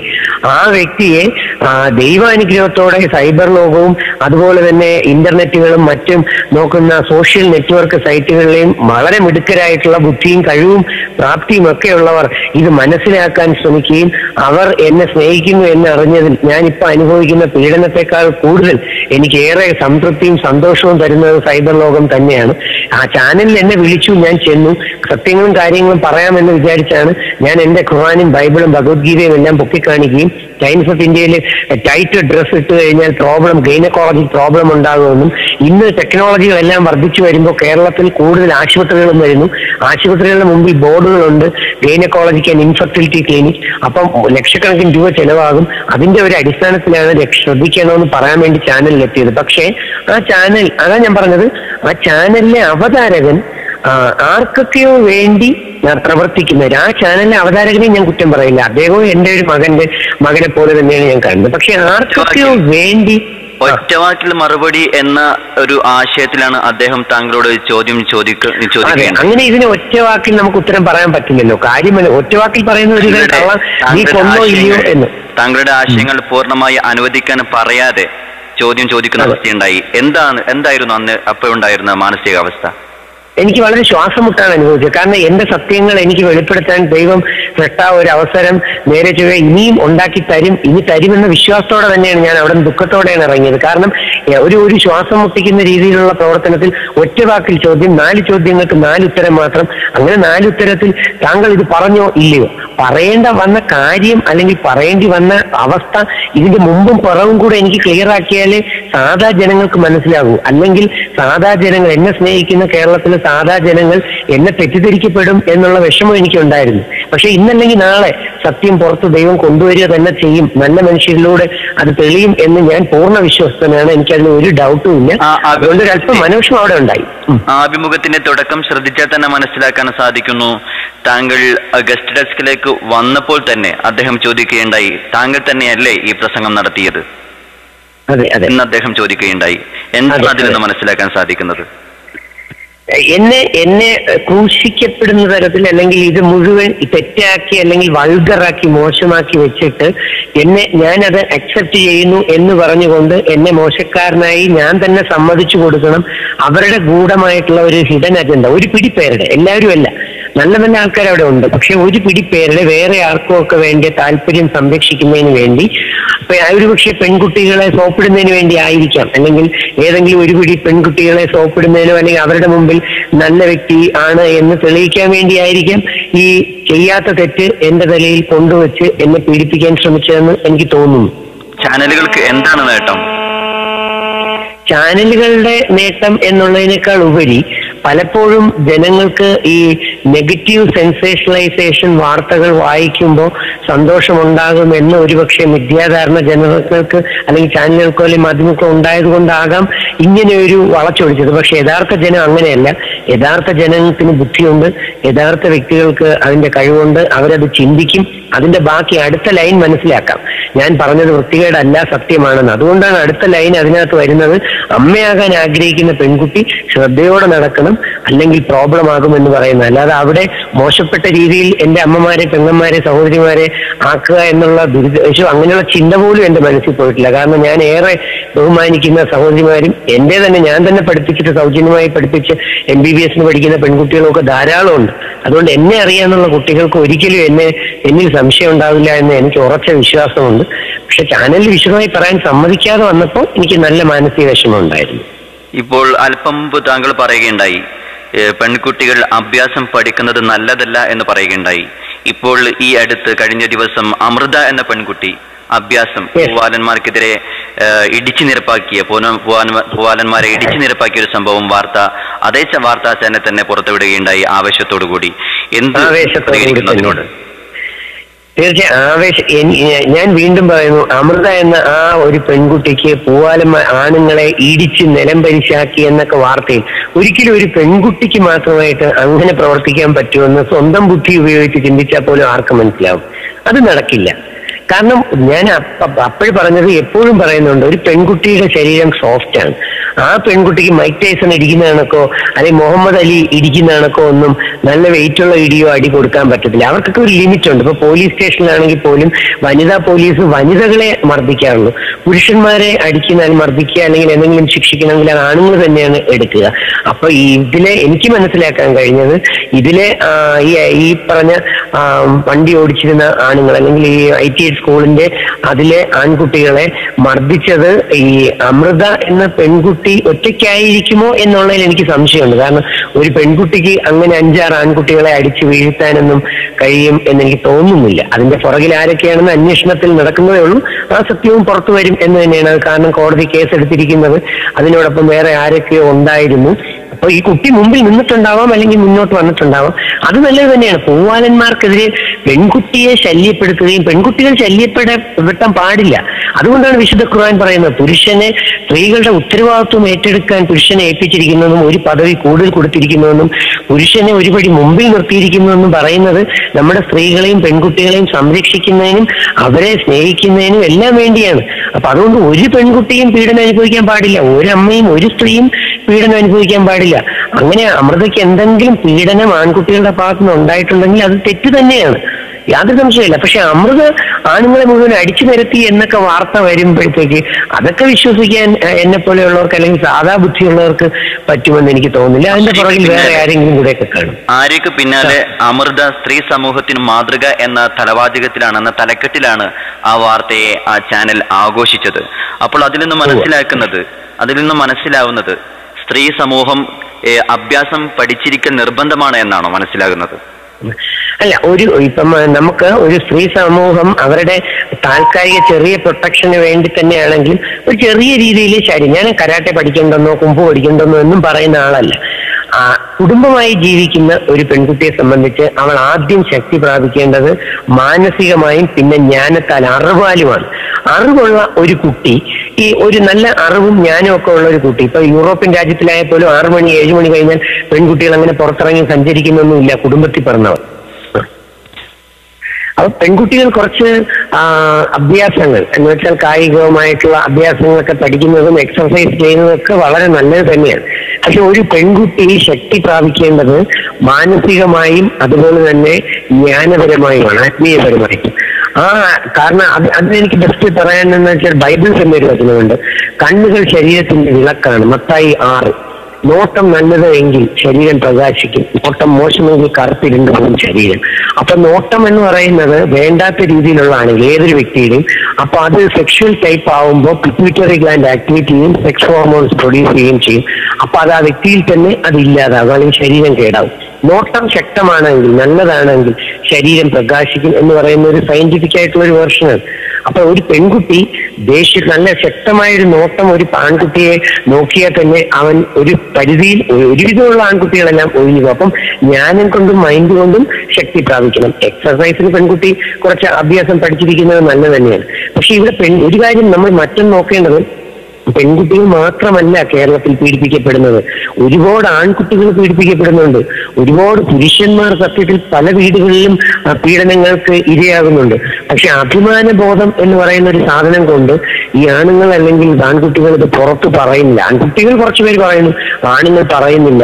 ആ വ്യക്തിയെ ദൈവാനുഗ്രഹത്തോടെ സൈബർ ലോകവും അതുപോലെ തന്നെ ഇന്റർനെറ്റുകളും മറ്റും നോക്കുന്ന സോഷ്യൽ നെറ്റ്വർക്ക് സൈറ്റുകളിലെയും വളരെ മിടുക്കരായിട്ടുള്ള ബുദ്ധിയും കഴിവും പ്രാപ്തിയും ഒക്കെയുള്ളവർ ഇത് മനസ്സിലാക്കാൻ ശ്രമിക്കുകയും അവർ എന്നെ സ്നേഹിക്കുന്നു എന്ന് അറിഞ്ഞതിൽ ഞാനിപ്പോൾ അനുഭവിക്കുന്ന പീഡനത്തെക്കാൾ കൂടുതൽ എനിക്ക് ഏറെ സംതൃപ്തിയും സന്തോഷവും തരുന്നത് സൈബർ ലോകം തന്നെയാണ്. ആ ചാനലിൽ എന്നെ വിളിച്ചു, ഞാൻ ചെന്നു, സത്യങ്ങളും കാര്യങ്ങളും പറയാമെന്ന് വിചാരിച്ചാണ് ഞാൻ എൻ്റെ ഖുർആനും ബൈബിളും ഭഗവത്ഗീതയും എല്ലാം പൊക്കിക്കാണിക്കുകയും ടൈംസ് ഓഫ് ഇന്ത്യയിൽ ടൈറ്റ് ഡ്രസ്സ് ഇട്ട് കഴിഞ്ഞാൽ ഗൈനക്കോളജി പ്രോബ്ലം ഉണ്ടാകുമെന്നും ഇന്ന് ടെക്നോളജികളെല്ലാം വർദ്ധിച്ചു വരുമ്പോൾ കേരളത്തിൽ കൂടുതൽ ആശുപത്രികളും വരുന്നു. ആശുപത്രികളുടെ മുമ്പിൽ ബോർഡുകളുണ്ട് ഗൈനക്കോളജിക്ക് ആൻഡ് ഇൻഫെർട്ടിലിറ്റി ക്ലിനിക്. അപ്പം ലക്ഷക്കണക്കിന് രൂപ ചെലവാകും. അതിന്റെ ഒരു അടിസ്ഥാനത്തിലാണ് ശ്രദ്ധിക്കണമെന്ന് പറയാൻ വേണ്ടി ചാനലിലെത്തിയത്. പക്ഷേ ആ ചാനൽ, അതാ ഞാൻ പറഞ്ഞത്, ആ ചാനലിലെ അവതാരകൻ ആർക്കൊക്കെയോ വേണ്ടി പ്രവർത്തിക്കുന്നവർ. ആ ചാനലിലെ അവതാരകനെ ഞാൻ കുറ്റം പറയില്ല, അദ്ദേഹവും എൻ്റെ ഒരു മകനെ പോലെ തന്നെയാണ് ഞാൻ കാണുന്നത്. പക്ഷെ ആർക്കൊക്കെയോ വേണ്ടി ഒറ്റവാക്കിൽ മറുപടി എന്ന ഒരു ആശയത്തിലാണ് അദ്ദേഹം താങ്കളോട് ചോദ്യം ചോദിക്കുന്നത്. അങ്ങനെ ഇതിന് ഒറ്റവാക്കിൽ നമുക്ക് ഉത്തരം പറയാൻ പറ്റില്ലല്ലോ. കാര്യമല്ല, ഒറ്റവാക്കിൽ പറയുന്ന ഒരു നീ കൊന്നോ ഇല്ലയോ എന്ന് താങ്കളുടെ ആശയങ്ങൾ പൂർണ്ണമായി അനുവദിക്കാൻ പറയാതെ ചോദ്യം ചോദിക്കുന്ന അവസ്ഥയുണ്ടായി. എന്തായിരുന്നു അന്ന് അപ്പോഴുണ്ടായിരുന്ന മാനസികാവസ്ഥ? എനിക്ക് വളരെ ശ്വാസമുട്ടാണ് അനുഭവിച്ചത്. കാരണം എന്റെ സത്യങ്ങൾ എനിക്ക് വെളിപ്പെടുത്താൻ ദൈവം ഒരു അവസരം നേരെ ചൊവ്വേ ഇനിയും ഉണ്ടാക്കി തരും, ഇനി തരുമെന്ന വിശ്വാസത്തോടെ തന്നെയാണ് ഞാൻ അവിടെ ദുഃഖത്തോടെയാണ് ഇറങ്ങിയത്. കാരണം ഒരു ശ്വാസം മുട്ടിക്കുന്ന രീതിയിലുള്ള പ്രവർത്തനത്തിൽ ഒറ്റ വാക്കിൽ ചോദ്യം, 4 ചോദ്യങ്ങൾക്ക് 4 ഉത്തരം മാത്രം. അങ്ങനെ 4 ഉത്തരത്തിൽ താങ്കൾ ഇത് പറഞ്ഞോ ഇല്ലയോ, പറയേണ്ട വന്ന കാര്യം അല്ലെങ്കിൽ പറയേണ്ടി വന്ന അവസ്ഥ ഇതിന്റെ മുമ്പും പുറവും കൂടെ എനിക്ക് ക്ലിയർ ആക്കിയാലേ സാധാ ജനങ്ങൾക്ക് മനസ്സിലാകൂ. അല്ലെങ്കിൽ സാധാ ജനങ്ങൾ, എന്നെ സ്നേഹിക്കുന്ന കേരളത്തിലെ സാധാ ജനങ്ങൾ എന്നെ തെറ്റിദ്ധരിക്കപ്പെടും എന്നുള്ള വിഷമം എനിക്കുണ്ടായിരുന്നു. പക്ഷെ ഇന്നല്ലെങ്കിൽ നാളെ സത്യം പുറത്ത് ദൈവം കൊണ്ടുവരിക തന്നെ ചെയ്യും. നല്ല മനുഷ്യരിലൂടെ അത് തെളിയും എന്ന് ഞാൻ പൂർണ്ണ വിശ്വസ്തനാണ്. എനിക്കതിൽ ഒരു ഡൗട്ടും ഇല്ല. അതുകൊണ്ട് ഒരല്പം മനോവിഷമം അവിടെ ഉണ്ടായി. ആ അഭിമുഖത്തിന്റെ തുടക്കം ശ്രദ്ധിച്ചാൽ തന്നെ മനസ്സിലാക്കാൻ സാധിക്കുന്നു. താങ്കൾ ഗസ്റ്റ് ഡെസ്കിലേക്ക് വന്നപ്പോൾ തന്നെ അദ്ദേഹം ചോദിക്കുകയുണ്ടായി, താങ്കൾ തന്നെയല്ലേ ഈ പ്രസംഗം നടത്തിയത് എന്ന് അദ്ദേഹം ചോദിക്കുകയുണ്ടായി. എന്താണ് അതിൽ നിന്ന് മനസ്സിലാക്കാൻ സാധിക്കുന്നത്? എന്നെ ക്രൂശിക്കപ്പെടുന്ന തരത്തിൽ അല്ലെങ്കിൽ ഇത് മുഴുവൻ തെറ്റാക്കി അല്ലെങ്കിൽ വൾഗറാക്കി മോശമാക്കി വെച്ചിട്ട് ഞാനത് അക്സെപ്റ്റ് ചെയ്യുന്നു എന്ന് പറഞ്ഞുകൊണ്ട് എന്നെ മോശക്കാരനായി ഞാൻ തന്നെ സമ്മതിച്ചു കൊടുക്കണം. അവരുടെ ഗൂഢമായിട്ടുള്ള ഒരു ഹിഡൻ അജണ്ട, ഒരു പിടി പേരുടെ, എല്ലാവരും അല്ല, നല്ല നല്ല ആൾക്കാർ അവിടെ ഉണ്ട്, പക്ഷെ ഒരു പിടി പേരുടെ വേറെ ആർക്കും ഒക്കെ വേണ്ടി താല്പര്യം സംരക്ഷിക്കുന്നതിന് വേണ്ടി, ഒരുപക്ഷെ പെൺകുട്ടികളെ സോപ്പിടുന്നതിന് വേണ്ടി ആയിരിക്കാം, അല്ലെങ്കിൽ ഏതെങ്കിലും ഒരു പിടി പെൺകുട്ടികളെ സോപ്പിടുന്നതിനോ അല്ലെങ്കിൽ അവരുടെ മുമ്പിൽ നല്ല വ്യക്തി ആണ് എന്ന് തെളിയിക്കാൻ വേണ്ടിയായിരിക്കാം ഈ ചെയ്യാത്ത തെറ്റ് എന്റെ തലയിൽ കൊണ്ടുവച്ച് എന്നെ പീഡിപ്പിക്കാൻ ശ്രമിച്ചതെന്ന് എനിക്ക് തോന്നുന്നു. ചാനലുകൾക്ക് എന്താണ് നേട്ടം? ചാനലുകളുടെ നേട്ടം എന്നുള്ളതിനേക്കാൾ ഉപരി പലപ്പോഴും ജനങ്ങൾക്ക് ഈ നെഗറ്റീവ് സെൻസേഷണലൈസേഷൻ വാർത്തകൾ വായിക്കുമ്പോൾ സന്തോഷമുണ്ടാകുമെന്ന് ഒരുപക്ഷെ മിഥ്യാധാരണ ജനങ്ങൾക്ക് അല്ലെങ്കിൽ ചാനലുകൾക്കോ അല്ലെങ്കിൽ മാധ്യമങ്ങൾക്കോ ഉണ്ടായത് കൊണ്ടാകാം ഇങ്ങനെ ഒരു വളച്ചൊടിച്ചത്. പക്ഷെ യഥാർത്ഥ ജനം അങ്ങനെയല്ല. യഥാർത്ഥ ജനത്തിന് ബുദ്ധിയുണ്ട്, യഥാർത്ഥ വ്യക്തികൾക്ക് അതിന്റെ കഴിവുണ്ട്, അവരത് ചിന്തിക്കും, അതിന്റെ ബാക്കി അടുത്ത ലൈൻ മനസ്സിലാക്കാം. ഞാൻ പറഞ്ഞത് വൃത്തികേടല്ല, സത്യമാണെന്ന്. അതുകൊണ്ടാണ് അടുത്ത ലൈൻ അതിനകത്ത് വരുന്നത്. അമ്മയാകാൻ ആഗ്രഹിക്കുന്ന പെൺകുട്ടി ശ്രദ്ധയോടെ നടക്കണം, അല്ലെങ്കിൽ പ്രോബ്ലം ആകുമെന്ന് പറയുന്നത്. അല്ലാതെ അവിടെ മോശപ്പെട്ട രീതിയിൽ എന്റെ അമ്മമാരെ, പെങ്ങന്മാരെ, സഹോദരിമാരെ ആക്കുക എന്നുള്ള ദുരിതം, അങ്ങനെയുള്ള ചിന്ത പോലും എന്റെ മനസ്സിൽ പോയിട്ടില്ല. കാരണം ഞാൻ ഏറെ ബഹുമാനിക്കുന്ന സഹോദരിമാരും എന്റെ തന്നെ ഞാൻ തന്നെ പഠിപ്പിച്ചിട്ട് സൗജന്യമായി പഠിപ്പിച്ച് MBBS പഠിക്കുന്ന പെൺകുട്ടികളൊക്കെ ധാരാളം ഉണ്ട്. അതുകൊണ്ട് എന്നെ അറിയാന്നുള്ള കുട്ടികൾക്ക് ഒരിക്കലും എന്നിൽ സംശയം ഉണ്ടാവില്ല എന്ന് എനിക്ക് ഉറച്ച വിശ്വാസമുണ്ട്. പക്ഷെ ചാനലിൽ വിശദമായി പറയാൻ സമ്മതിക്കാതെ വന്നപ്പോൾ എനിക്ക് നല്ല മാനസിക വിഷമം ഉണ്ടായിരുന്നു. ഇപ്പോൾ അല്പം മുമ്പ് താങ്കൾ പറയുകയുണ്ടായി പെൺകുട്ടികൾ അഭ്യാസം പഠിക്കുന്നത് നല്ലതല്ല എന്ന് പറയുകയുണ്ടായി. ഇപ്പോൾ ഈ അടുത്ത് കഴിഞ്ഞ ദിവസം അമൃത എന്ന പെൺകുട്ടി അഭ്യാസം പൂവാലന്മാർക്കെതിരെ ഇടിച്ചു നിരപ്പാക്കിയ പൂവാലന്മാരെ ഇടിച്ചു നിരപ്പാക്കിയ ഒരു സംഭവം അതേ വാർത്താ ചാനൽ തന്നെ പുറത്തുവിടുകയുണ്ടായി ആവേശത്തോടു കൂടി. എന്ത് അതിനോട്? തീർച്ചയായും ഞാൻ വീണ്ടും പറയുന്നു, അമൃത എന്ന ആ ഒരു പെൺകുട്ടിക്ക് ആണുങ്ങളെ ഇടിച്ച് നിലം പരിശാക്കി എന്നൊക്കെ വാർത്തയിൽ ഒരിക്കലും ഒരു പെൺകുട്ടിക്ക് മാത്രമായിട്ട് അങ്ങനെ പ്രവർത്തിക്കാൻ പറ്റുമെന്ന് സ്വന്തം ബുദ്ധി ഉപയോഗിച്ച് ചിന്തിച്ചാൽ പോലും ആർക്കും മനസ്സിലാവും. അത് നടക്കില്ല. കാരണം ഞാൻ അപ്പോഴും പറഞ്ഞത്, എപ്പോഴും പറയുന്നുണ്ട്, ഒരു പെൺകുട്ടിയുടെ ശരീരം സോഫ്റ്റ് ആണ്. ആ പെൺകുട്ടിക്ക് മൈക്ക് ടൈസൺ ഇടിക്കുന്ന കണക്കോ അല്ലെങ്കിൽ മുഹമ്മദ് അലി ഇടിക്കുന്ന കണക്കോ ഒന്നും നല്ല വെയിറ്റുള്ള ഇടിയോ അടി കൊടുക്കാൻ പറ്റത്തില്ല. അവർക്കൊക്കെ ഒരു ലിമിറ്റ് ഉണ്ട്. ഇപ്പൊ പോലീസ് സ്റ്റേഷനിലാണെങ്കിൽ പോലും വനിതാ പോലീസ് വനിതകളെ മർദ്ദിക്കാറുള്ളൂ. പുരുഷന്മാരെ അടിക്കുന്ന മർദ്ദിക്കുക അല്ലെങ്കിൽ എന്തെങ്കിലും ശിക്ഷിക്കണമെങ്കിൽ അത് ആണുങ്ങൾ തന്നെയാണ് എടുക്കുക. അപ്പൊ ഇതിലെ എനിക്ക് മനസ്സിലാക്കാൻ കഴിഞ്ഞത്, ഇതിലെ ഈ പറഞ്ഞ വണ്ടി ഓടിച്ചിരുന്ന ആണുങ്ങൾ അല്ലെങ്കിൽ ഈ ITI സ്കൂളിന്റെ അതിലെ ആൺകുട്ടികളെ മർദ്ദിച്ചത് ഈ അമൃത എന്ന പെൺകുട്ടി ഒറ്റയ്ക്കായിരിക്കുമോ എന്നുള്ളതിൽ എനിക്ക് സംശയമുണ്ട്. കാരണം ഒരു പെൺകുട്ടിക്ക് അങ്ങനെ 5-6 ആൺകുട്ടികളെ അടിച്ചു വീഴ്ത്താനൊന്നും കഴിയും എന്നെനിക്ക് തോന്നുന്നില്ല. അതിന്റെ പുറകിൽ ആരൊക്കെയാണെന്ന് അന്വേഷണത്തിൽ നടക്കുന്നതേ ഉള്ളൂ. ആ സത്യവും പുറത്തു വരും എന്ന് തന്നെയാണ്. കാരണം കോടതി കേസെടുത്തിരിക്കുന്നത് അതിനോടൊപ്പം വേറെ ആരൊക്കെയോ ഉണ്ടായിരുന്നു. അപ്പൊ ഈ കുട്ടി മുമ്പിൽ നിന്നിട്ടുണ്ടാവാം അല്ലെങ്കിൽ മുന്നോട്ട് വന്നിട്ടുണ്ടാവാം. അത് നല്ലത് തന്നെയാണ്. പൂവാലന്മാർക്കെതിരെ പെൺകുട്ടിയെ ശല്യപ്പെടുത്തുകയും പെൺകുട്ടികൾ ശല്യപ്പെടാൻ പാടില്ല. അതുകൊണ്ടാണ് വിശുദ്ധ ഖുർആൻ പറയുന്നത്, സ്ത്രീകളുടെ ഉത്തരവാദിത്വം ഏറ്റെടുക്കാൻ പുരുഷനെ ഏൽപ്പിച്ചിരിക്കുന്നതെന്നും ഒരു പദവി കൂടുതൽ കൊടുത്തിരിക്കുന്നതെന്നും പുരുഷനെ ഒരുപടി മുമ്പിൽ നിർത്തിയിരിക്കുന്നതെന്നും പറയുന്നത് നമ്മുടെ സ്ത്രീകളെയും പെൺകുട്ടികളെയും സംരക്ഷിക്കുന്നതിനും അവരെ സ്നേഹിക്കുന്നതിനും എല്ലാം വേണ്ടിയാണ്. അപ്പൊ അതുകൊണ്ട് ഒരു പെൺകുട്ടിയും പീഡനം അനുഭവിക്കാൻ പാടില്ല, ഒരമ്മയും ഒരു സ്ത്രീയും പീഡനം അനുഭവിക്കാൻ പാടില്ല. അങ്ങനെ അമൃതയ്ക്ക് എന്തെങ്കിലും പീഡനം ആൺകുട്ടികളുടെ ഭാഗത്തുനിന്ന് ഉണ്ടായിട്ടുണ്ടെങ്കിൽ അത് തെറ്റ് തന്നെയാണ്. യാതൊരു സംശയമില്ല. പക്ഷെ അമൃത ആണുങ്ങളെ മുഴുവൻ അടിച്ചു നിരത്തി എന്നൊക്കെ വാർത്ത വരുമ്പോഴത്തേക്ക് അതൊക്കെ വിശ്വസിക്കാൻ എന്നെ പോലെയുള്ളവർക്ക് അല്ലെങ്കിൽ സാധാ ബുദ്ധിയുള്ളവർക്ക് പറ്റുമെന്ന് എനിക്ക് തോന്നുന്നില്ല. അതിന്റെ പുറകിൽ വേറെ ആരെങ്കിലും കൂടെയൊക്കെ കാണും. ആര്യക്ക് പിന്നാലെ അമൃത സ്ത്രീ സമൂഹത്തിന് മാതൃക എന്ന തലവാചകത്തിലാണ്, എന്ന തലക്കെട്ടിലാണ് ആ വാർത്തയെ ആ ചാനൽ ആഘോഷിച്ചത്. അപ്പോൾ അതിൽ നിന്ന് മനസ്സിലാവുന്നത് സ്ത്രീ സമൂഹം അഭ്യാസം പഠിച്ചിരിക്കൽ നിർബന്ധമാണ് എന്നാണോ മനസ്സിലാകുന്നത്? അല്ല, ഇപ്പം നമുക്ക് ഒരു സ്ത്രീ സമൂഹം അവരുടെ താൽക്കാലിക ചെറിയ പ്രൊട്ടക്ഷന് വേണ്ടി തന്നെയാണെങ്കിൽ ഒരു ചെറിയ രീതിയിൽ ഞാൻ കരാട്ടെ പഠിക്കണ്ടെന്നോ കുംഫു പഠിക്കണ്ടെന്നോ എന്നും പറയുന്ന ആളല്ല. കുടുംബമായി ജീവിക്കുന്ന ഒരു പെൺകുട്ടിയെ സംബന്ധിച്ച് അവൾ ആദ്യം ശക്തി പ്രാപിക്കേണ്ടത് മാനസികമായും പിന്നെ ജ്ഞാനത്താൽ അറിവാലുമാണ്. അറിവുള്ള ഒരു കുട്ടി, ഈ ഒരു നല്ല അറിവും ജ്ഞാനവും ഒക്കെ ഉള്ള ഒരു കുട്ടി, ഇപ്പൊ യൂറോപ്യൻ രാജ്യത്തിലായപ്പോലും 6 മണി 7 മണി കഴിഞ്ഞാൽ പെൺകുട്ടികൾ അങ്ങനെ പുറത്തിറങ്ങി സഞ്ചരിക്കുന്നൊന്നുമില്ല കുടുംബത്തിൽ പറഞ്ഞവർ. അപ്പൊ പെൺകുട്ടികൾ കുറച്ച് അഭ്യാസങ്ങൾ എന്ന് വെച്ചാൽ കായികവുമായിട്ടുള്ള അഭ്യാസങ്ങളൊക്കെ പഠിക്കുന്നതും എക്സർസൈസ് ചെയ്യുന്നതൊക്കെ വളരെ നല്ലത് തന്നെയാണ്. പക്ഷെ ഒരു പെൺകുട്ടി ശക്തി പ്രാപിക്കേണ്ടത് മാനസികമായും അതുപോലെ തന്നെ ജ്ഞാനപരമായുമാണ്, ആത്മീയപരമായിട്ടും. കാരണം അതിനെനിക്ക് ബെസ്റ്റ് പറയാനെന്ന് വെച്ചാൽ ബൈബിൾ തന്നെ ഒരു വചനമുണ്ട്, കണ്ണുകൾ ശരീരത്തിന്റെ വിളക്കാണ്. മത്തായി 6. നോട്ടം നല്ലത് എങ്കിൽ ശരീരം പ്രകാശിക്കും, നോട്ടം മോശമെങ്കിൽ കറുത്തിരുണ്ട് പോകും ശരീരം. അപ്പൊ നോട്ടം എന്ന് പറയുന്നത് വേണ്ടാത്ത രീതിയിലുള്ളതാണെങ്കിൽ ഏതൊരു വ്യക്തിയുടെയും, അപ്പൊ അത് സെക്ഷൽ ടൈപ്പ് ആവുമ്പോൾ പിറ്റ്യൂട്ടറി ഗ്ലാൻഡ് ആക്ടിവേറ്റ് ചെയ്യും, സെക്സ് ഹോർമോൺസ് പ്രൊഡ്യൂസ് ചെയ്യുകയും ചെയ്യും. അപ്പൊ അത് ആ വ്യക്തിയിൽ തന്നെ അത് ഇല്ലാതാകും, അല്ലെങ്കിൽ ശരീരം കേടാവും. നോട്ടം ശക്തമാണെങ്കിൽ നല്ലതാണെങ്കിൽ ശരീരം പ്രകാശിക്കും എന്ന് പറയുന്ന ഒരു സയന്റിഫിക് ആയിട്ടുള്ള ഒരു വേർഷനാണ്. അപ്പൊ ഒരു പെൺകുട്ടി നല്ല ശക്തമായൊരു നോട്ടം ഒരു ആൺകുട്ടിയെ നോക്കിയാൽ തന്നെ അവൻ ഒരു പരിധിയിൽ ഒരുവിധമുള്ള ആൺകുട്ടികളെല്ലാം ഒഴിഞ്ഞു. അപ്പം ജ്ഞാനം കൊണ്ടും മൈൻഡ് കൊണ്ടും ശക്തി പ്രാപിക്കണം. എക്സർസൈസിന് പെൺകുട്ടി കുറച്ച് അഭ്യാസം പഠിച്ചിരിക്കുന്നത് നല്ലത് തന്നെയാണ്. പക്ഷെ ഇവിടെ ഒരു കാര്യം നമ്മൾ മറ്റൊന്ന് നോക്കേണ്ടത്, പെൺകുട്ടികൾ മാത്രമല്ല കേരളത്തിൽ പീഡിപ്പിക്കപ്പെടുന്നത്, ഒരുപാട് ആൺകുട്ടികൾ പീഡിപ്പിക്കപ്പെടുന്നുണ്ട്. ഒരുപാട് പുരുഷന്മാർ സത്യത്തിൽ പല വീടുകളിലും പീഡനങ്ങൾക്ക് ഇരയാകുന്നുണ്ട്. പക്ഷെ അഭിമാനബോധം എന്ന് പറയുന്ന ഒരു സാധനം കൊണ്ട് ഈ ആണുങ്ങൾ അല്ലെങ്കിൽ ആൺകുട്ടികൾ ഇത് പുറത്ത് പറയുന്നില്ല. ആൺകുട്ടികൾ കുറച്ചുപേര് പറയുന്നു, ആണുങ്ങൾ പറയുന്നില്ല.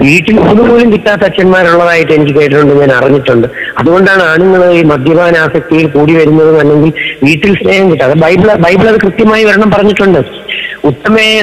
വീട്ടിൽ പോലും കിട്ടാത്ത അച്ഛന്മാരുള്ളതായിട്ട് എനിക്ക് കേട്ടിട്ടുണ്ട്, ഞാൻ അറിഞ്ഞിട്ടുണ്ട്. അതുകൊണ്ടാണ് ആണുങ്ങൾ ഈ മദ്യപാനാസക്തിയിൽ കൂടി വരുന്നതും അല്ലെങ്കിൽ വീട്ടിൽ സ്നേഹം കിട്ടാതെ. ബൈബിൾ അത് കൃത്യമായി വരണം പറഞ്ഞിട്ടുണ്ട്. ഉത്തമയായ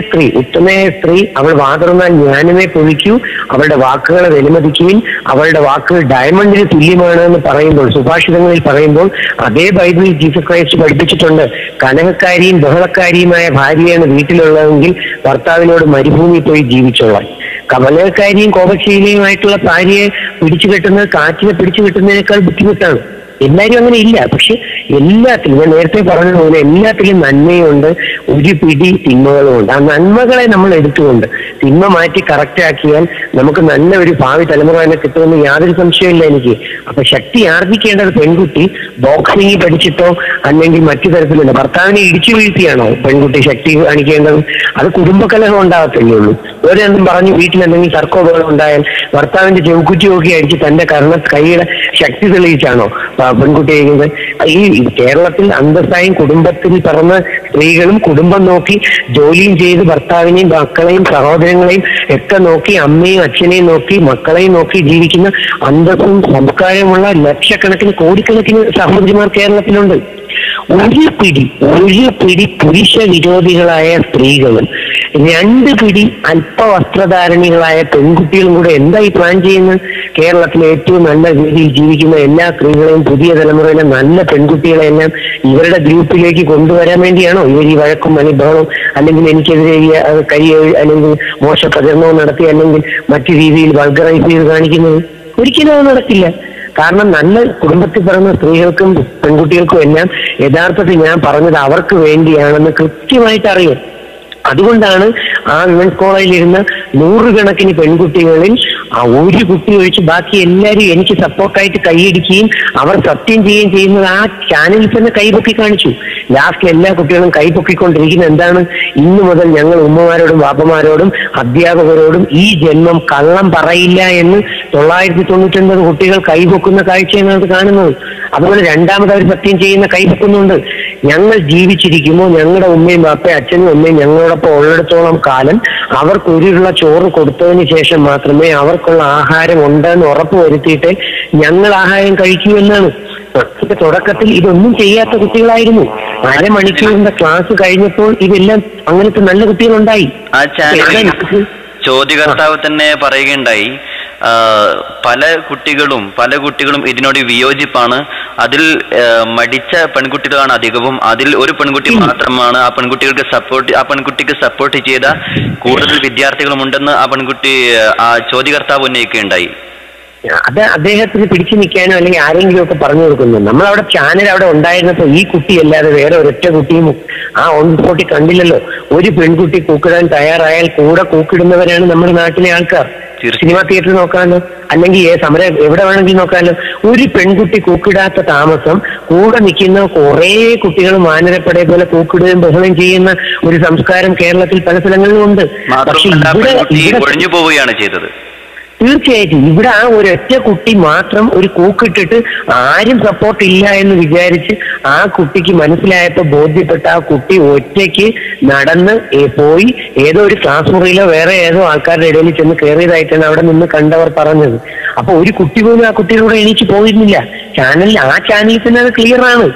സ്ത്രീ അവൾ വാതുറന്നാൽ ജ്ഞാനമേ പൊഴിക്കൂ, അവളുടെ വാക്കുകളെ വിലമതിക്കുകയും അവളുടെ വാക്കുകൾ ഡയമണ്ടിന് തുല്യമാണ് എന്ന് പറയുമ്പോൾ, സുഭാഷിതങ്ങളിൽ പറയുമ്പോൾ, അതേ ബൈബിളിൽ ജീസസ് ക്രൈസ്റ്റ് പഠിപ്പിച്ചിട്ടുണ്ട്, കലഹക്കാരിയും ബഹളക്കാരിയുമായ ഭാര്യയാണ് വീട്ടിലുള്ളതെങ്കിൽ ഭർത്താവിനോട് മരുഭൂമിയിൽ പോയി ജീവിച്ചോളാം. കലഹക്കാരിയും കോപശീലിയുമായിട്ടുള്ള ഭാര്യയെ പിടിച്ചു കെട്ടുന്നത് കാറ്റിനെ പിടിച്ചു കെട്ടുന്നതിനേക്കാൾ ബുദ്ധിമുട്ടാണ്. എല്ലാവരും അങ്ങനെ ഇല്ല. പക്ഷെ എല്ലാത്തിലും ഞാൻ നേരത്തെ പറഞ്ഞതുപോലെ എല്ലാത്തിലും നന്മയുണ്ട്, ഒരു പിടി തിന്മകളും ഉണ്ട്. ആ നന്മകളെ നമ്മൾ എടുത്തുകൊണ്ട് തിന്മ മാറ്റി കറക്റ്റ് ആക്കിയാൽ നമുക്ക് നല്ല ഒരു ഭാവി തലമുറ തന്നെ കിട്ടുമെന്ന് യാതൊരു സംശയമില്ല എനിക്ക്. അപ്പൊ ശക്തി ആർജിക്കേണ്ടത് പെൺകുട്ടി ബോക്സിംഗ് പഠിച്ചിട്ടോ അല്ലെങ്കിൽ മറ്റു തരത്തിലുള്ള ഭർത്താവിനെ ഇടിച്ചു വീഴ്ത്തിയാണോ പെൺകുട്ടി ശക്തി കാണിക്കേണ്ടത്? അത് കുടുംബകലഹം ഉണ്ടാകത്തല്ലേ ഉള്ളൂ. ഓരോന്നും പറഞ്ഞു വീട്ടിൽ എന്തെങ്കിലും തർക്കോപകരണം ഉണ്ടായാൽ ഭർത്താവിന്റെ ചെവുക്കുറ്റി നോക്കി അടിച്ച് തന്റെ കൈയുടെ ശക്തി തെളിയിച്ചാണോ പെൺകുട്ടി ചെയ്യുന്നത്? ഈ കേരളത്തിൽ അന്തസ്സായും കുടുംബത്തിൽ പറഞ്ഞ സ്ത്രീകളും കുടുംബം നോക്കി ജോലിയും ചെയ്ത് ഭർത്താവിനെയും മക്കളെയും സഹോദരങ്ങളെയും ഒക്കെ നോക്കി അമ്മയും അച്ഛനെയും നോക്കി മക്കളെയും നോക്കി ജീവിക്കുന്ന അന്തസ്സും സംസ്കാരമുള്ള ലക്ഷക്കണക്കിന് കോടിക്കണക്കിന് സഹോദരിമാർ കേരളത്തിലുണ്ട്. ഒരു പിടി പുരുഷ വിരോധികളായ സ്ത്രീകളും 2 പിടി അല്പവസ്ത്രധാരണികളായ പെൺകുട്ടികളും കൂടെ എന്തായി പ്ലാൻ ചെയ്യുന്നത്? കേരളത്തിലെ ഏറ്റവും നല്ല രീതിയിൽ ജീവിക്കുന്ന എല്ലാ സ്ത്രീകളെയും പുതിയ തലമുറയിലെ നല്ല പെൺകുട്ടികളെല്ലാം ഇവരുടെ ഗ്രൂപ്പിലേക്ക് കൊണ്ടുവരാൻ വേണ്ടിയാണോ ഇവർ ഈ വഴക്കും അനുഭവവും അല്ലെങ്കിൽ എനിക്കെതിരെ അല്ലെങ്കിൽ മോശ പ്രചരണവും നടത്തി അല്ലെങ്കിൽ മറ്റു രീതിയിൽ വൾഗറൈസ് ചെയ്ത് കാണിക്കുന്നത്? ഒരിക്കലും അത് നടക്കില്ല. കാരണം നല്ല കുടുംബത്തിൽ പറയുന്ന സ്ത്രീകൾക്കും പെൺകുട്ടികൾക്കും എല്ലാം യഥാർത്ഥത്തിൽ ഞാൻ പറഞ്ഞത് അവർക്ക് വേണ്ടിയാണെന്ന് കൃത്യമായിട്ട് അറിയാം. അതുകൊണ്ടാണ് ആ വിമൻസ് കോളേജിലിരുന്ന 100 കണക്കിന് പെൺകുട്ടികളിൽ ഒരു കുട്ടി ഒഴിച്ച് ബാക്കി എല്ലാവരും എനിക്ക് സപ്പോർട്ടായിട്ട് കൈയടിക്കുകയും അവർ സത്യം ചെയ്യുകയും ചെയ്യുന്നത് ആ ചാനലിൽ തന്നെ കൈപൊക്കി കാണിച്ചു. ലാസ്റ്റ് എല്ലാ കുട്ടികളും കൈപൊക്കിക്കൊണ്ടിരിക്കുന്നത് എന്താണ്? ഇന്നു മുതൽ ഞങ്ങൾ ഉമ്മമാരോടും വാപ്പമാരോടും അധ്യാപകരോടും ഈ ജന്മം കള്ളം പറയില്ല എന്ന് 999 കുട്ടികൾ കൈപൊക്കുന്ന കാഴ്ചയാണ് അത് കാണുന്നത്. അതുപോലെ രണ്ടാമത് അവർ സത്യം ചെയ്യുന്ന കൈപൊക്കുന്നുണ്ട്. ഞങ്ങൾ ജീവിച്ചിരിക്കുമ്പോൾ ഞങ്ങളുടെ ഉമ്മയും ബാപ്പയും അച്ഛനും അമ്മയും ഞങ്ങളോടൊപ്പം ഉള്ളിടത്തോളം കാലം അവർക്ക് ഒരുള്ള ചോറ് കൊടുത്തതിന് ശേഷം മാത്രമേ അവർക്കുള്ള ആഹാരം ഉണ്ടെന്ന് ഉറപ്പ് വരുത്തിയിട്ട് ഞങ്ങൾ ആഹാരം കഴിക്കൂ എന്നാണ്. തുടക്കത്തിൽ ഇതൊന്നും ചെയ്യാത്ത കുട്ടികളായിരുന്നു. അരമണിക്കൂറിന്റെ ക്ലാസ് കഴിഞ്ഞപ്പോൾ ഇതെല്ലാം അങ്ങനത്തെ നല്ല കുട്ടികളുണ്ടായി. ആ ചാനലിൽ ചോദ്യകർത്താവ് തന്നെ പറയുകയുണ്ടായി, പല കുട്ടികളും ഇതിനോട് വിയോജിപ്പാണ്. അതിൽ മടിച്ച പെൺകുട്ടികളാണ് അധികവും. അതിൽ ഒരു പെൺകുട്ടി മാത്രമാണ് ആ പെൺകുട്ടിക്ക് സപ്പോർട്ട് ചെയ്ത കൂടുതൽ വിദ്യാർത്ഥികളുമുണ്ടെന്ന് ആ ചോദ്യകർത്താവ് ഉന്നയിക്കുകയുണ്ടായി. അത് അദ്ദേഹത്തിന് പിടിച്ചു നിൽക്കാനോ അല്ലെങ്കിൽ ആരെങ്കിലും ഒക്കെ പറഞ്ഞു കൊടുക്കുന്നു. നമ്മളവിടെ ചാനൽ അവിടെ ഉണ്ടായിരുന്നപ്പോ ഈ കുട്ടിയല്ലാതെ വേറെ ഒരൊറ്റ കുട്ടിയും ആ ഓൺ സ്പോട്ടിൽ കണ്ടില്ലല്ലോ. ഒരു പെൺകുട്ടി കൂക്കിടാൻ തയ്യാറായാൽ കൂടെ കൂക്കിടുന്നവരാണ് നമ്മുടെ നാട്ടിലെ ആൾക്കാർ. സിനിമാ തിയേറ്ററിൽ നോക്കാമല്ലോ, അല്ലെങ്കിൽ സമരം എവിടെ വേണമെങ്കിൽ നോക്കാമല്ലോ. ഒരു പെൺകുട്ടി കൂക്കിടാത്ത താമസം കൂടെ നിൽക്കുന്ന കുറെ കുട്ടികൾ മാനരപ്പടയെ പോലെ കൂക്കിടുകയും ബഹളം ചെയ്യുന്ന ഒരു സംസ്കാരം കേരളത്തിൽ പല സ്ഥലങ്ങളിലും ഉണ്ട്. പക്ഷെ ഒഴിഞ്ഞു പോവുകയാണ് ചെയ്തത്. തീർച്ചയായിട്ടും ഇവിടെ ആ ഒരൊറ്റ കുട്ടി മാത്രം ഒരു കൂക്കിട്ടിട്ട് ആരും സപ്പോർട്ട് ഇല്ല എന്ന് വിചാരിച്ച് ആ കുട്ടിക്ക് മനസ്സിലായപ്പോ ബോധ്യപ്പെട്ട ആ കുട്ടി ഒറ്റയ്ക്ക് നടന്ന് പോയി ഏതോ ഒരു ക്ലാസ് മുറിയിലോ വേറെ ഏതോ ആൾക്കാരുടെ ഇടയിൽ ചെന്ന് കയറിയതായിട്ടാണ് അവിടെ നിന്ന് കണ്ടവർ പറഞ്ഞത്. അപ്പൊ ഒരു കുട്ടി പോലും ആ കുട്ടിയുടെ എണീച്ച് പോയിരുന്നില്ല. ആ ചാനലിൽ തന്നെ അത് ക്ലിയർ ആണ്.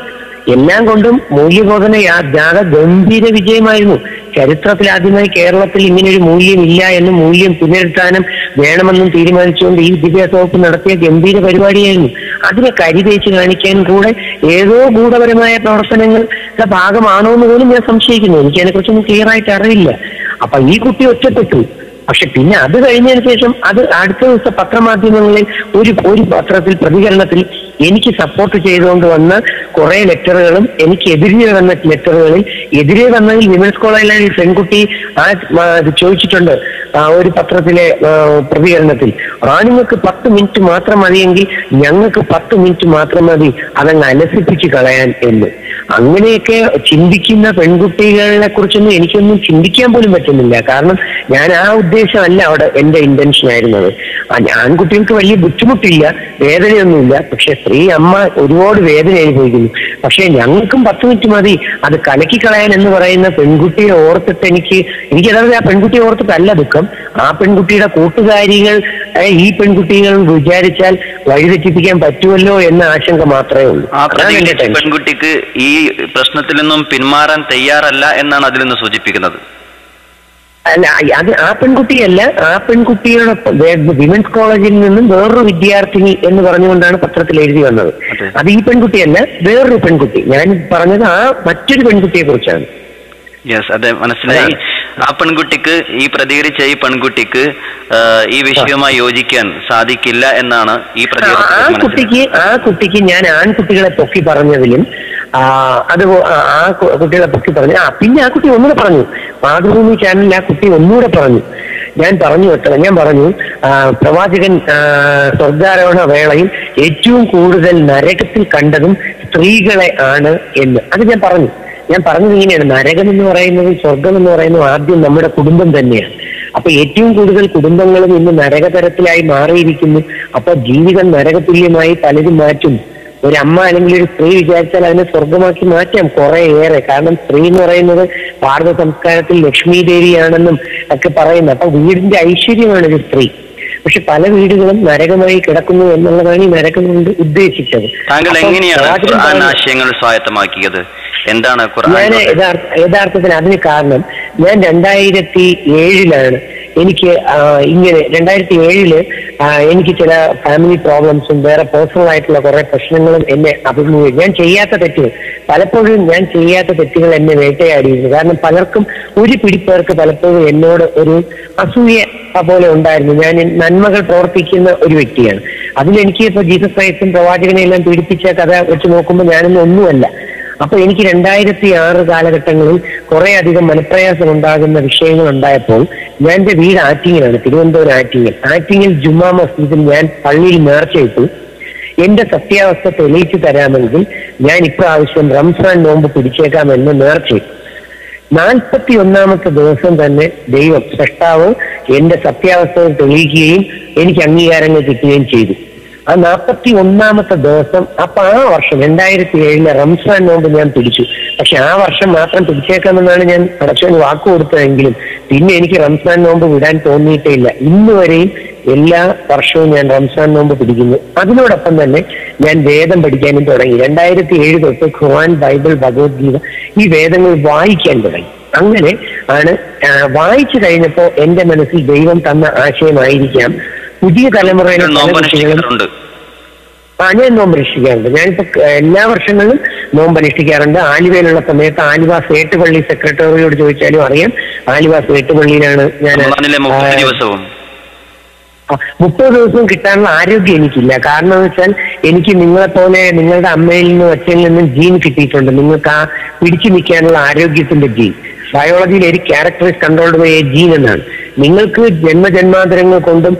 എല്ലാം കൊണ്ടും മൂല്യബോധന ജാഥ ഗംഭീര വിജയമായിരുന്നു. ചരിത്രത്തിൽ ആദ്യമായി കേരളത്തിൽ ഇങ്ങനെയൊരു മൂല്യമില്ല എന്നും മൂല്യം പുനരുത്ഥാനം വേണമെന്നും തീരുമാനിച്ചുകൊണ്ട് ഈ വിദ്യാഭ്യാസ വകുപ്പ് നടത്തിയ ഗംഭീര പരിപാടിയായിരുന്നു. അതിനെ കരിതേച്ച് കാണിക്കാനും കൂടെ ഏതോ ഗൂഢപരമായ പ്രവർത്തനങ്ങളുടെ ഭാഗമാണോ എന്ന് പോലും ഞാൻ സംശയിക്കുന്നു. എനിക്ക് അതിനെക്കുറിച്ചൊന്നും ക്ലിയർ ആയിട്ട് അറിയില്ല. അപ്പൊ ഈ കുട്ടി ഒറ്റപ്പെട്ടു. പക്ഷെ പിന്നെ അത് കഴിഞ്ഞതിന് ശേഷം അടുത്ത ദിവസം പത്രമാധ്യമങ്ങളിൽ ഒരു പത്രത്തിൽ പ്രതികരണത്തിൽ എനിക്ക് സപ്പോർട്ട് ചെയ്തുകൊണ്ട് വന്ന കുറെ ലെറ്ററുകളും എനിക്കെതിരെ വന്ന ലെറ്ററുകളിൽ എതിരെ വന്നതിൽ വിമൻസ് കോളേജിലെ പെൺകുട്ടി ചോദിച്ചിട്ടുണ്ട് ഒരു പത്രത്തിലെ പ്രതികരണത്തിൽ, റാണിങ്ങൾക്ക് 10 മിനിറ്റ് മാത്രം മതിയെങ്കിൽ ഞങ്ങൾക്ക് 10 മിനിറ്റ് മാത്രം മതി, അതങ്ങ് അലസിപ്പിച്ച് കളയാൻ എന്ന്. അങ്ങനെയൊക്കെ ചിന്തിക്കുന്ന പെൺകുട്ടികളെ കുറിച്ചൊന്നും എനിക്കൊന്നും ചിന്തിക്കാൻ പോലും പറ്റുന്നില്ല. കാരണം ഞാൻ ആ ഉദ്ദേശമല്ല അവിടെ എന്റെ ഇന്റൻഷൻ ആയിരുന്നത്. ആൺകുട്ടികൾക്ക് വലിയ ബുദ്ധിമുട്ടില്ല, വേദനയൊന്നുമില്ല. പക്ഷെ സ്ത്രീ അമ്മ ഒരുപാട് വേദന അനുഭവിക്കുന്നു. പക്ഷെ ഞങ്ങൾക്കും 10 മിനിറ്റ് മതി, അത് കലക്കി കളയാൻ എന്ന് പറയുന്ന പെൺകുട്ടിയെ ഓർത്തിട്ട് എനിക്കതായത് ആ പെൺകുട്ടിയെ ഓർത്തിട്ടല്ല ദുഃഖം. ആ പെൺകുട്ടിയുടെ കൂട്ടുകാരികൾ ഈ പെൺകുട്ടികൾ വിചാരിച്ചാൽ വഴിതെറ്റിപ്പിക്കാൻ പറ്റുമല്ലോ എന്ന ആശങ്ക മാത്രമേ ഉള്ളൂ. പെൺകുട്ടിക്ക് ഈ പ്രശ്നത്തിൽ നിന്നും പിന്മാറാൻ തയ്യാറല്ല എന്നാണ് അതിൽ നിന്ന് സൂചിപ്പിക്കുന്നത്. അല്ല, അത് ആ പെൺകുട്ടിയല്ല, ആ പെൺകുട്ടിയുടെ വിമൻസ് കോളേജിൽ നിന്നും വേറൊരു വിദ്യാർത്ഥിനി എന്ന് പറഞ്ഞുകൊണ്ടാണ് പത്രത്തിൽ എഴുതി വന്നത്. അത് ഈ പെൺകുട്ടിയല്ല, വേറൊരു പെൺകുട്ടി. ഞാൻ പറഞ്ഞത് ആ മറ്റൊരു പെൺകുട്ടിയെ കുറിച്ചാണ്. യെസ്, അതെ, മനസ്സിലായി. ആ പെൺകുട്ടിക്ക് ഈ പെൺകുട്ടിക്ക് ഈ വിഷയവുമായി യോജിക്കാൻ സാധിക്കില്ല എന്നാണ് ഈ ആ കുട്ടിക്ക് ഞാൻ ആൺകുട്ടികളെ പൊക്കി പറഞ്ഞതിലും ആ കുട്ടികളെ പൊക്കി പറഞ്ഞു. പിന്നെ ആ കുട്ടി ഒന്നുകൂടെ പറഞ്ഞു, മാതൃഭൂമി ചാനലിൽ ആ കുട്ടി ഒന്നുകൂടെ പറഞ്ഞു. ഞാൻ പറഞ്ഞു പ്രവാചകൻ സ്വർഗാരോഹണ വേളയിൽ ഏറ്റവും കൂടുതൽ നരകത്തിൽ കണ്ടതും സ്ത്രീകളെ ആണ് എന്ന്. അത് ഞാൻ പറഞ്ഞത് ഇങ്ങനെയാണ്, നരകം എന്ന് പറയുന്നത് സ്വർഗം എന്ന് പറയുന്നത് ആദ്യം നമ്മുടെ കുടുംബം തന്നെയാണ്. അപ്പൊ ഏറ്റവും കൂടുതൽ കുടുംബങ്ങളും ഇന്ന് നരകതരത്തിലായി മാറിയിരിക്കുന്നു. അപ്പൊ ജീവിതം നരകതുല്യമായി പലരും മാറ്റും. ഒരു അമ്മ അല്ലെങ്കിൽ ഒരു സ്ത്രീ വിചാരിച്ചാൽ അതിനെ സ്വർഗമാക്കി മാറ്റാം കുറേയേറെ. കാരണം സ്ത്രീ എന്ന് പറയുന്നത് ഭാരത സംസ്കാരത്തിൽ ലക്ഷ്മി ദേവിയാണെന്നും ഒക്കെ പറയുന്നു. അപ്പൊ വീടിന്റെ ഐശ്വര്യമാണ് ഒരു സ്ത്രീ. പക്ഷെ പല വീടുകളും നരകമായി കിടക്കുന്നു എന്നുള്ളതാണ് ഈ നരകം കൊണ്ട് ഉദ്ദേശിച്ചത്. താങ്കൾ എങ്ങനെയാണ് ആശയങ്ങൾ സ്വായത്തമാക്കിയത്? എന്താണ് ഞാൻ യഥാർത്ഥത്തിൽ അതിന് കാരണം, ഞാൻ 2007 എനിക്ക് ഇങ്ങനെ 2007 എനിക്ക് ചില ഫാമിലി പ്രോബ്ലംസും വേറെ പേഴ്സണൽ ആയിട്ടുള്ള കുറെ പ്രശ്നങ്ങളും എന്നെ അഭിമുഖീകരിച്ചു. ഞാൻ ചെയ്യാത്ത തെറ്റുകൾ എന്നെ വേട്ടയാടിയിരുന്നു. കാരണം പലർക്കും ഒരു പിടിപ്പേർക്ക് പലപ്പോഴും എന്നോട് ഒരു അസൂയ പോലെ ഉണ്ടായിരുന്നു. ഞാൻ നന്മകൾ പ്രവർത്തിക്കുന്ന ഒരു വ്യക്തിയാണ്. അതിലെനിക്ക് ഇപ്പൊ ജീസസ് ക്രൈസ്റ്റും പ്രവാചകനെ എല്ലാം പീഡിപ്പിച്ച കഥ വെച്ച് നോക്കുമ്പോൾ ഞാനൊന്നും ഒന്നുമല്ല. അപ്പൊ എനിക്ക് 2006 കാലഘട്ടങ്ങളിൽ കുറെ അധികം മനപ്രയാസം ഉണ്ടാകുന്ന വിഷയങ്ങൾ ഉണ്ടായപ്പോൾ ഞാൻ എന്റെ വീട് ആറ്റിങ്ങലാണ്, തിരുവനന്തപുരം ആറ്റിങ്ങൽ ജുമാ മസ്ജിദിൽ ഞാൻ പള്ളിയിൽ നേർച്ചയിട്ടു. എന്റെ സത്യാവസ്ഥ തെളിയിച്ചു തരാമെങ്കിൽ ഞാൻ ഇപ്രാവശ്യം റംസാൻ നോമ്പ് പിടിച്ചേക്കാമെന്ന് നേർച്ചയിട്ടു. 41ാമത്തെ ദിവസം തന്നെ ദൈവം സൃഷ്ടാവ് എന്റെ സത്യാവസ്ഥ തെളിയിക്കുകയും എനിക്ക് അംഗീകാരങ്ങൾ കിട്ടുകയും ചെയ്തു. ആ 41ാമത്തെ ദിവസം അപ്പൊ ആ വർഷം 2007 റംസാൻ നോമ്പ് ഞാൻ പിടിച്ചു. പക്ഷെ ആ വർഷം മാത്രം പിടിച്ചേക്കാമെന്നാണ് ഞാൻ പടച്ചവന് വാക്ക് കൊടുത്തതെങ്കിലും പിന്നെ എനിക്ക് റംസാൻ നോമ്പ് വിടാൻ തോന്നിയിട്ടേ ഇല്ല. ഇന്നുവരെയും എല്ലാ വർഷവും ഞാൻ റംസാൻ നോമ്പ് പിടിക്കുന്നു. അതിനോടൊപ്പം തന്നെ ഞാൻ വേദം പഠിക്കാനും തുടങ്ങി. 2007 തൊട്ട് ഖുർആൻ, ബൈബിൾ, ഭഗവത്ഗീത ഈ വേദങ്ങൾ വായിക്കാൻ തുടങ്ങി. അങ്ങനെ ആണ് വായിച്ചു കഴിഞ്ഞപ്പോ എന്റെ മനസ്സിൽ ദൈവം തന്ന ആശയമായിരിക്കാം പുതിയ തലമുറയിലെ ഞാൻ നോമ്പനുഷ്ഠിക്കാറുണ്ട്. ഞാനിപ്പോ എല്ലാ വർഷങ്ങളിലും നോമ്പനുഷ്ഠിക്കാറുണ്ട്. ആലുവയിലുള്ള സമയത്ത് ആലുവ സേട്ടുപള്ളി സെക്രട്ടറിയോട് ചോദിച്ചാലും അറിയാം. ആലുവ സേട്ടുപള്ളിയിലാണ് ഞാൻ 30 ദിവസവും കിട്ടാനുള്ള ആരോഗ്യം എനിക്കില്ല. കാരണം എന്ന് വെച്ചാൽ എനിക്ക് നിങ്ങളെപ്പോലെ നിങ്ങളുടെ അമ്മയിൽ നിന്നും അച്ഛനിൽ നിന്നും ജീൻ കിട്ടിയിട്ടുണ്ട്. നിങ്ങൾക്ക് ആ പിടിച്ചു നിൽക്കാനുള്ള ആരോഗ്യത്തിന്റെ ജീൻ. ബയോളജിയിൽ ഒരു characteristic controlled by a gene എന്നാണ്. നിങ്ങൾക്ക് ജന്മജന്മാന്തരങ്ങൾ കൊണ്ടും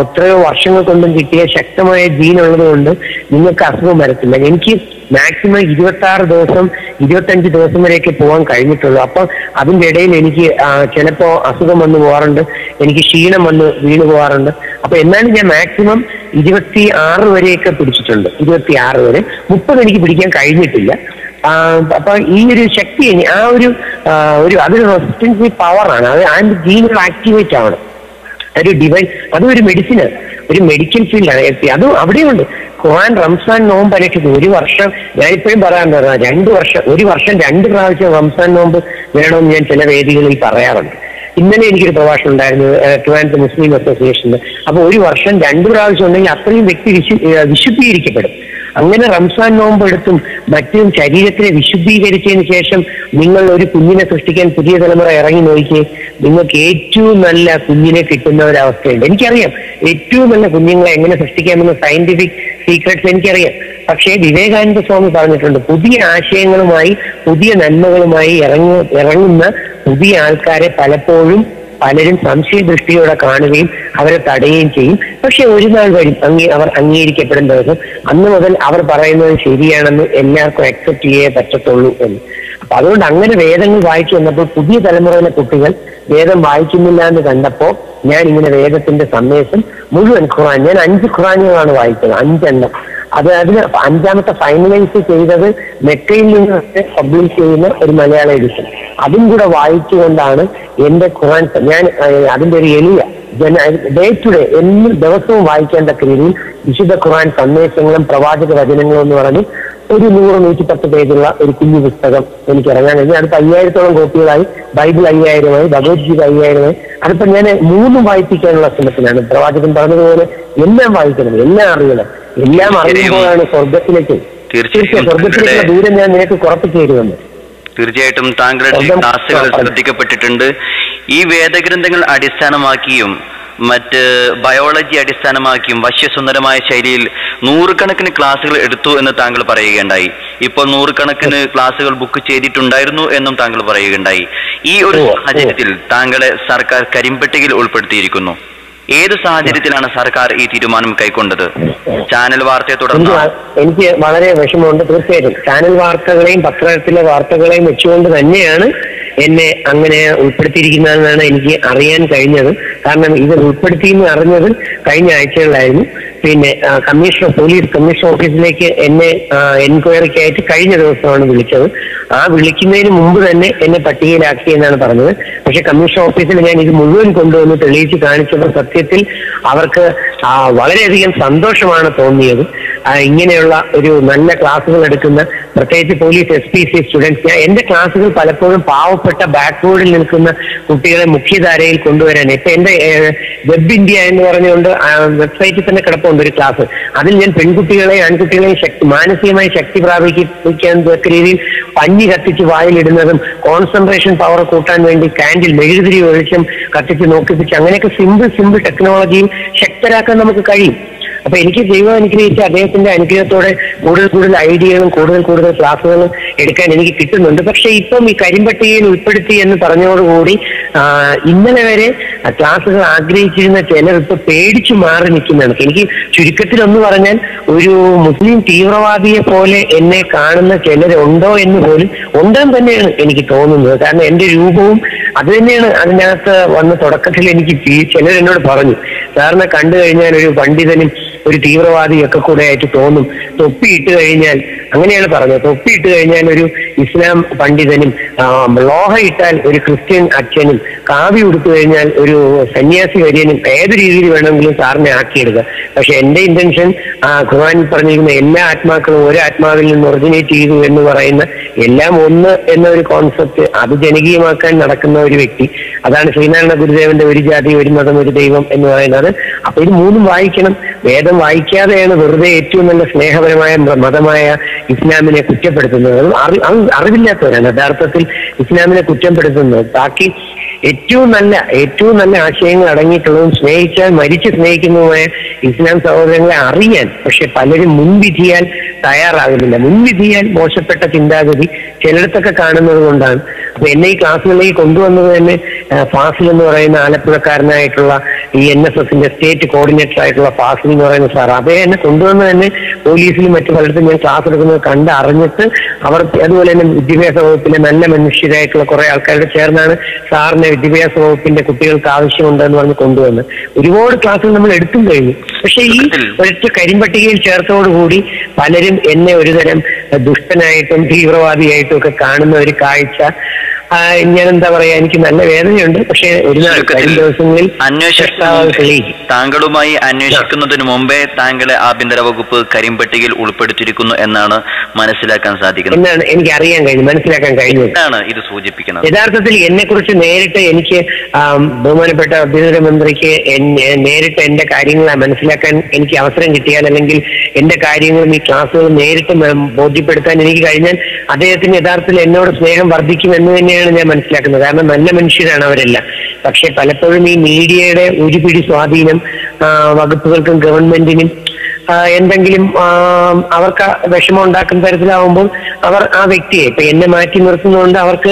എത്രയോ വർഷങ്ങൾ കൊണ്ടും കിട്ടിയ ശക്തമായ ജീൻ ഉള്ളത് കൊണ്ട് നിങ്ങൾക്ക് അസുഖം വരത്തില്ല. എനിക്ക് മാക്സിമം 26 ദിവസം 25 ദിവസം വരെയൊക്കെ പോകാൻ കഴിഞ്ഞിട്ടുള്ളൂ. അപ്പൊ അതിന്റെ ഇടയിൽ എനിക്ക് ചിലപ്പോ അസുഖം വന്നു പോകാറുണ്ട്, എനിക്ക് ക്ഷീണം വന്ന് വീണു പോകാറുണ്ട്. അപ്പൊ എന്നാലും ഞാൻ മാക്സിമം 26 വരെയൊക്കെ പിടിച്ചിട്ടുണ്ട്. 26 വരെ. 30 എനിക്ക് പിടിക്കാൻ കഴിഞ്ഞിട്ടില്ല. അപ്പൊ ഈ ഒരു ശക്തി ആ ഒരു അതൊരു റെസിസ്റ്റൻസി പവറാണ്. അത് അതിന്റെ ജീനുകൾ ആക്ടിവേറ്റ് ആവണം. ഒരു ഡിവൈൻ, അതും ഒരു മെഡിസിനാണ്, ഒരു മെഡിക്കൽ ഫീൽഡാണ്. അതും അവിടെയുണ്ട്. ഖുർആൻ, റംസാൻ നോമ്പ് അനുഷ്ഠിക്കും. ഒരു വർഷം ഞാനിപ്പോഴും പറയാറുണ്ട്, 2 വർഷം 1 വർഷം 2 പ്രാവശ്യം റംസാൻ നോമ്പ് വേണമെന്ന് ഞാൻ ചില വേദികളിൽ പറയാറുണ്ട്. ഇന്നലെ എനിക്കൊരു പ്രഭാഷണം ഉണ്ടായിരുന്നു ട്രിവാൻഡ്രം മുസ്ലിം അസോസിയേഷന്. അപ്പൊ 1 വർഷം 2 പ്രാവശ്യം ഉണ്ടെങ്കിൽ അത്രയും വ്യക്തി വിശുദ്ധീകരിക്കപ്പെടും. അങ്ങനെ റംസാൻ നോമ്പെടുത്തും മറ്റും ശരീരത്തിനെ വിശുദ്ധീകരിച്ചതിന് ശേഷം നിങ്ങൾ ഒരു കുഞ്ഞിനെ സൃഷ്ടിക്കാൻ പുതിയ തലമുറ ഇറങ്ങി നോക്കിയേ, നിങ്ങൾക്ക് ഏറ്റവും നല്ല കുഞ്ഞിനെ കിട്ടുന്ന ഒരവസ്ഥയുണ്ട്. എനിക്കറിയാം ഏറ്റവും നല്ല കുഞ്ഞുങ്ങളെ എങ്ങനെ സൃഷ്ടിക്കാമെന്ന് സയന്റിഫിക് സീക്രട്സ് എനിക്കറിയാം. പക്ഷേ വിവേകാനന്ദ സ്വാമി പറഞ്ഞിട്ടുണ്ട്, പുതിയ ആശയങ്ങളുമായി പുതിയ നന്മകളുമായി ഇറങ്ങുന്ന പുതിയ ആൾക്കാരെ പലപ്പോഴും പലരും സംശയദൃഷ്ടിയോടെ കാണുകയും അവരെ തടയുകയും ചെയ്യും. പക്ഷെ ഒരു നാൾ വരും അവർ അംഗീകരിക്കപ്പെടുന്ന ദിവസം. അന്ന് മുതൽ അവർ പറയുന്നത് ശരിയാണെന്ന് എല്ലാവർക്കും അക്സെപ്റ്റ് ചെയ്യേ പറ്റത്തുള്ളൂ എന്ന്. അപ്പൊ അതുകൊണ്ട് അങ്ങനെ വേദങ്ങൾ വായിച്ചു വന്നപ്പോൾ പുതിയ തലമുറയിലെ കുട്ടികൾ വേദം വായിക്കുന്നില്ല എന്ന് കണ്ടപ്പോ ഞാൻ ഇങ്ങനെ വേദത്തിന്റെ സന്ദേശം മുഴുവൻ ഖുർആൻ, ഞാൻ 5 ഖുർആനുകളാണ് വായിച്ചത്, 5 എണ്ണം. അതിന് 5ാമത്തെ ഫൈനലൈസ് ചെയ്തത് മെക്കയിൽ നിന്ന് പബ്ലിഷ് ചെയ്യുന്ന ഒരു മലയാള എഡിഷൻ. അതും കൂടെ വായിച്ചുകൊണ്ടാണ് എന്റെ ഖുർആൻ ഞാൻ അതിന്റെ ഒരു എളിയ ഡേ ടു ഡേ എന്നും ദിവസവും വായിക്കേണ്ട രീതിയിൽ വിശുദ്ധ ഖുർആൻ സന്ദേശങ്ങളും പ്രവാചക വചനങ്ങളും എന്ന് പറഞ്ഞ് ഒരു 100-110 പേജുള്ള ഒരു കുഞ്ഞു പുസ്തകം എനിക്ക് ഇറങ്ങാൻ കഴിഞ്ഞു. അടുത്ത 5000-ഓളം കോപ്പികളായി. ബൈബിൾ 5000-മായി, ഭഗവത്ഗീത 5000-മായി. അതിപ്പോ ഞാൻ 3 വായിപ്പിക്കാനുള്ള ശ്രമത്തിലാണ്. പ്രവാചകൻ പറഞ്ഞതുപോലെ എല്ലാം വായിക്കണം, എല്ലാം അറിയണം. എല്ലാം അറിയുമ്പോഴാണ് സ്വർഗത്തിലേക്ക് സ്വർഗത്തിലേക്കുള്ള ദൂരം ഞാൻ നിനക്ക് കുറപ്പിച്ചു തരുമെന്ന്. തീർച്ചയായിട്ടും താങ്കളുടെ ക്ലാസുകൾ ശ്രദ്ധിക്കപ്പെട്ടിട്ടുണ്ട്. ഈ വേദഗ്രന്ഥങ്ങൾ അടിസ്ഥാനമാക്കിയും മറ്റ് ബയോളജി അടിസ്ഥാനമാക്കിയും വശ്യസുന്ദരമായ ശൈലിയിൽ 100 കണക്കിന് ക്ലാസുകൾ എടുത്തു എന്ന് താങ്കൾ പറയുകയുണ്ടായി. ഇപ്പോൾ 100 കണക്കിന് ക്ലാസുകൾ ബുക്ക് ചെയ്തിട്ടുണ്ടായിരുന്നു എന്നും താങ്കൾ പറയുകയുണ്ടായി. ഈ ഒരു സാഹചര്യത്തിൽ താങ്കളെ സർക്കാർ കരിമ്പട്ടികയിൽ ഉൾപ്പെടുത്തിയിരിക്കുന്നു. ഏത് സാഹചര്യത്തിലാണ് സർക്കാർ ഈ തീരുമാനം കൈക്കൊണ്ടത്? ചാനൽ വാർത്തയെ തുടർന്ന് എനിക്ക് വളരെ വിഷമമുണ്ട്. തീർച്ചയായിട്ടും ചാനൽ വാർത്തകളെയും പത്രത്തിലെ വാർത്തകളെയും വെച്ചുകൊണ്ട് തന്നെയാണ് എന്നെ അങ്ങനെ ഉൾപ്പെടുത്തിയിരിക്കുന്നതെന്നാണ് എനിക്ക് അറിയാൻ കഴിഞ്ഞത്. കാരണം ഇത് ഉൾപ്പെടുത്തിയെന്ന് അറിഞ്ഞത് കഴിഞ്ഞ ആഴ്ചകളിലായിരുന്നു. പിന്നെ പോലീസ് കമ്മീഷണർ ഓഫീസിലേക്ക് എന്നെ എൻക്വയറിക്കായിട്ട് കഴിഞ്ഞ ദിവസമാണ് വിളിച്ചത്. ആ വിളിക്കുന്നതിന് മുമ്പ് തന്നെ എന്നെ പട്ടികയിലാക്കി എന്നാണ് പറഞ്ഞത്. പക്ഷെ കമ്മീഷണർ ഓഫീസിൽ ഞാൻ ഇത് മുഴുവൻ കൊണ്ടുവന്ന് തെളിയിച്ച് കാണിച്ചപ്പോൾ സത്യത്തിൽ അവർക്ക് വളരെയധികം സന്തോഷമാണ് തോന്നിയത്. ഇങ്ങനെയുള്ള ഒരു നല്ല ക്ലാസ്സുകൾ എടുക്കുന്ന പ്രത്യേകിച്ച് പോലീസ് SPC സ്റ്റുഡൻസ്, എന്റെ ക്ലാസ്സുകൾ പലപ്പോഴും പാവപ്പെട്ട ബാക്ക്വേർഡിൽ നിൽക്കുന്ന കുട്ടികളെ മുഖ്യധാരയിൽ കൊണ്ടുവരാൻ ഇപ്പൊ എന്റെ വെബ് ഇന്ത്യ എന്ന് പറഞ്ഞുകൊണ്ട് വെബ്സൈറ്റിൽ തന്നെ കിടപ്പുണ്ട് ഒരു ക്ലാസ്. അതിൽ ഞാൻ പെൺകുട്ടികളെയും ആൺകുട്ടികളെയും മാനസികമായി ശക്തി പ്രാപിക്കാൻ രീതിയിൽ പഞ്ഞി കത്തിച്ച് വായിലിടുന്നതും കോൺസെൻട്രേഷൻ പവർ കൂട്ടാൻ വേണ്ടി കാൻഡിൽ മെഴുകുതിരി വെളിച്ചം കത്തിച്ച് നോക്കിപ്പിച്ച് അങ്ങനെയൊക്കെ സിമ്പിൾ ടെക്നോളജിയിൽ ശക്തരാക്കാൻ നമുക്ക് കഴിയും. അപ്പൊ എനിക്ക് ദൈവം അനുഗ്രഹിച്ച അദ്ദേഹത്തിന്റെ അനുഗ്രഹത്തോടെ കൂടുതൽ ഐഡിയകളും കൂടുതൽ ക്ലാസ്സുകളും എടുക്കാൻ എനിക്ക് കിട്ടുന്നുണ്ട്. പക്ഷെ ഇപ്പം ഈ കരിമ്പട്ടികയിൽ ഉൾപ്പെടുത്തി എന്ന് പറഞ്ഞതോടുകൂടി ഇന്നലെ വരെ ക്ലാസ്സുകൾ ആഗ്രഹിച്ചിരുന്ന ചിലർ ഇപ്പൊ പേടിച്ചു മാറി നിൽക്കുന്നതാണ്. എനിക്ക് ചുരുക്കത്തിലൊന്ന് പറഞ്ഞാൽ ഒരു മുസ്ലിം തീവ്രവാദിയെ പോലെ എന്നെ കാണുന്ന ചിലരുണ്ടോ എന്ന് പോലും ഉണ്ടെന്ന് തന്നെയാണ് എനിക്ക് തോന്നുന്നത്. കാരണം എന്റെ രൂപവും അത് തന്നെയാണ് അതിനകത്ത് വന്ന തുടക്കത്തിൽ എനിക്ക് ചിലരെന്നോട് പറഞ്ഞു, സാറിനെ കണ്ടു കഴിഞ്ഞാൽ ഒരു പണ്ഡിതനും ഒരു തീവ്രവാദിയൊക്കെ കൂടെ ആയിട്ട് തോന്നും. തൊപ്പിയിട്ട് കഴിഞ്ഞാൽ, അങ്ങനെയാണ് പറഞ്ഞത്, തൊപ്പിയിട്ട് കഴിഞ്ഞാൽ ഒരു ഇസ്ലാം പണ്ഡിതനും, ലോഹ ഇട്ടാൽ ഒരു ക്രിസ്ത്യൻ അച്ഛനും, കാവി ഉടുത്തു കഴിഞ്ഞാൽ ഒരു സന്യാസി വര്യനും, ഏത് രീതിയിൽ വേണമെങ്കിലും സാറിനെ ആക്കിയെടുക്കുക. പക്ഷെ എന്റെ ഇന്റൻഷൻ ഖുർആനിൽ പറഞ്ഞിരിക്കുന്ന എല്ലാ ആത്മാക്കളും ഒരു ആത്മാവിൽ നിന്ന് ഒറിജിനേറ്റ് ചെയ്തു എന്ന് പറയുന്ന എല്ലാം ഒന്ന് എന്ന ഒരു കോൺസെപ്റ്റ്, അത് ജനകീയമാക്കാൻ നടക്കുന്ന ഒരു വ്യക്തി. അതാണ് ശ്രീനാരായണ ഗുരുദേവന്റെ ഒരു ജാതി ഒരു മതം ഒരു ദൈവം എന്ന് പറയുന്നത്. അപ്പൊ ഇത് മൂന്നും വായിക്കണം. വേദം വായിക്കാതെയാണ് വെറുതെ ഏറ്റവും നല്ല സ്നേഹപരമായ മതമായ ഇസ്ലാമിനെ കുറ്റപ്പെടുത്തുന്നത്. അറിവില്ലാത്തവരാണ് യഥാർത്ഥത്തിൽ ഇസ്ലാമിനെ കുറ്റപ്പെടുത്തുന്നത്. ബാക്കി ഏറ്റവും നല്ല ആശയങ്ങൾ അടങ്ങിയിട്ടുള്ളതും സ്നേഹിച്ചാൽ മരിച്ച് സ്നേഹിക്കുന്നതുമായ ഇസ്ലാം സഹോദരങ്ങളെ അറിയാൻ പക്ഷെ പലരും മുൻവിധിയാൽ തയ്യാറാകുന്നില്ല. മുൻവിധിയാൽ മോശപ്പെട്ട ചിന്താഗതി ചിലയിടത്തൊക്കെ കാണുന്നത് കൊണ്ടാണ്. അപ്പൊ എന്നെ ഈ ക്ലാസ്സുകളിലേക്ക് കൊണ്ടുവന്നത് തന്നെ ഫാസിൽ എന്ന് പറയുന്ന ആലപ്പുഴക്കാരനായിട്ടുള്ള ഈ NSSന്റെ സ്റ്റേറ്റ് കോർഡിനേറ്റർ ആയിട്ടുള്ള ഫാസിൽ എന്ന് പറയുന്ന സാർ, അതേ എന്നെ കൊണ്ടുവന്ന് തന്നെ പോലീസിലും മറ്റു പലയിടത്തും ഞാൻ ക്ലാസ് എടുക്കുന്നത് കണ്ട് അറിഞ്ഞിട്ട് അവർ അതുപോലെ തന്നെ വിദ്യാഭ്യാസ വകുപ്പിലെ നല്ല മനുഷ്യരായിട്ടുള്ള കുറെ ആൾക്കാരോട് ചേർന്നാണ് സാറിനെ വിദ്യാഭ്യാസ വകുപ്പിന്റെ കുട്ടികൾക്ക് ആവശ്യമുണ്ടെന്ന് പറഞ്ഞ് കൊണ്ടുവന്ന് ഒരുപാട് ക്ലാസ്സുകൾ നമ്മൾ എടുത്തും കഴിഞ്ഞു. പക്ഷെ ഈ ഒരൊറ്റ കരിമ്പട്ടികയിൽ ചേർത്തോടുകൂടി പലരും എന്നെ ഒരുതരം ദുഷ്ടനായിട്ടും തീവ്രവാദിയായിട്ടും ഒക്കെ കാണുന്ന ഒരു കാഴ്ച ഞാൻ എന്താ പറയാ, എനിക്ക് നല്ല വേദനയുണ്ട്. പക്ഷെ ഒരു വരും ദിവസങ്ങളിൽ താങ്കളുമായി അന്വേഷിക്കുന്നതിന് മുമ്പേ താങ്കളെ ആഭ്യന്തര വകുപ്പ് കരിമ്പട്ടികയിൽ ഉൾപ്പെടുത്തിയിരിക്കുന്നു എന്നാണ് മനസ്സിലാക്കാൻ സാധിക്കുന്നത്, എന്നാണ് എനിക്ക് അറിയാൻ കഴിഞ്ഞു, മനസ്സിലാക്കാൻ കഴിഞ്ഞു. ഇത് സൂചിപ്പിക്കുന്നത് യഥാർത്ഥത്തിൽ എന്നെ കുറിച്ച് നേരിട്ട് എനിക്ക് ബഹുമാനപ്പെട്ട ആഭ്യന്തരമന്ത്രിക്ക് നേരിട്ട് എന്റെ കാര്യങ്ങൾ മനസ്സിലാക്കാൻ എനിക്ക് അവസരം കിട്ടിയാൽ, അല്ലെങ്കിൽ എന്റെ കാര്യങ്ങളും ഈ ക്ലാസ്സുകളും നേരിട്ട് ബോധ്യപ്പെടുത്താൻ എനിക്ക് കഴിഞ്ഞാൽ അദ്ദേഹത്തിന് യഥാർത്ഥത്തിൽ എന്നോട് സ്നേഹം വർദ്ധിക്കും എന്ന് തന്നെയാണ് ഞാൻ മനസ്സിലാക്കുന്നത്. കാരണം നല്ല മനുഷ്യരാണ് അവരെല്ലാം. പക്ഷെ പലപ്പോഴും ഈ മീഡിയയുടെ ഒരു പിടി സ്വാധീനം വകുപ്പുകൾക്കും ഗവൺമെന്റിനും എന്തെങ്കിലും അവർക്ക് വിഷമം ഉണ്ടാക്കുന്ന തരത്തിലാവുമ്പോൾ അവർ ആ വ്യക്തിയെ ഇപ്പൊ എന്നെ മാറ്റി നിർത്തുന്നതുകൊണ്ട് അവർക്ക്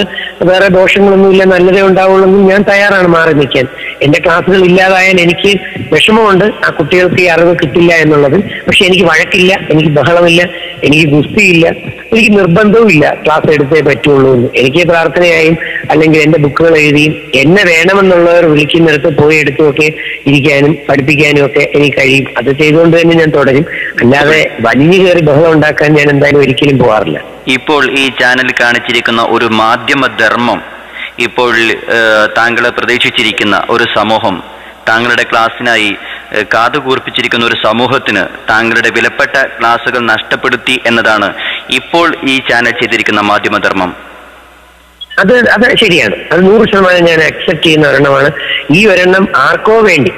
വേറെ ദോഷങ്ങളൊന്നുമില്ല, നല്ലതേ ഉണ്ടാവുള്ളൂ, ഞാൻ തയ്യാറാണ് മാറി നിൽക്കാൻ. എന്റെ ക്ലാസ്സുകൾ ഇല്ലാതായാൽ എനിക്ക് വിഷമമുണ്ട്, ആ കുട്ടികൾക്ക് ഈ അറിവ് കിട്ടില്ല എന്നുള്ളത്. പക്ഷെ എനിക്ക് വഴക്കില്ല, എനിക്ക് ബഹളമില്ല, എനിക്ക് ഗുസ്തിയില്ല, എനിക്ക് നിർബന്ധവും ഇല്ല ക്ലാസ് എടുത്തേ പറ്റുള്ളൂ എന്ന്. എനിക്ക് പ്രാർത്ഥനയായും അല്ലെങ്കിൽ എന്റെ ബുക്കുകൾ എഴുതിയും എന്നെ വേണമെന്നുള്ളവർ വിളിക്കുന്നിടത്ത് പോയി എടുത്തുമൊക്കെ ഇരിക്കാനും പഠിപ്പിക്കാനും ഒക്കെ എനിക്ക് കഴിയും. അത് ചെയ്തുകൊണ്ട് തന്നെ ഞാൻ തുടരും. അല്ലാതെ വലിയ കയറി ബഹളം ഉണ്ടാക്കാൻ ഞാൻ എന്തായാലും ഒരിക്കലും പോകാറില്ല. ഇപ്പോൾ ഈ ചാനൽ കാണിച്ചിരിക്കുന്ന ഒരു മാധ്യമ ധർമ്മം, ഇപ്പോൾ താങ്കളെ പ്രതീക്ഷിച്ചിരിക്കുന്ന ഒരു സമൂഹം, താങ്കളുടെ ക്ലാസ്സിനായി കാതുകൂർപ്പിച്ചിരിക്കുന്ന ഒരു സമൂഹത്തിന് താങ്കളുടെ വിലപ്പെട്ട ക്ലാസുകൾ നഷ്ടപ്പെടുത്തി എന്നതാണ് ഇപ്പോൾ ഈ ചാനൽ ചെയ്തിരിക്കുന്ന മാധ്യമധർമ്മം. അത് ശരിയാണ്. അത് 100% ഞാൻ അക്സെപ്റ്റ് ചെയ്യുന്ന ഒരെണ്ണമാണ്. ഈ ഒരെണ്ണം ആർക്കോ വേണ്ടി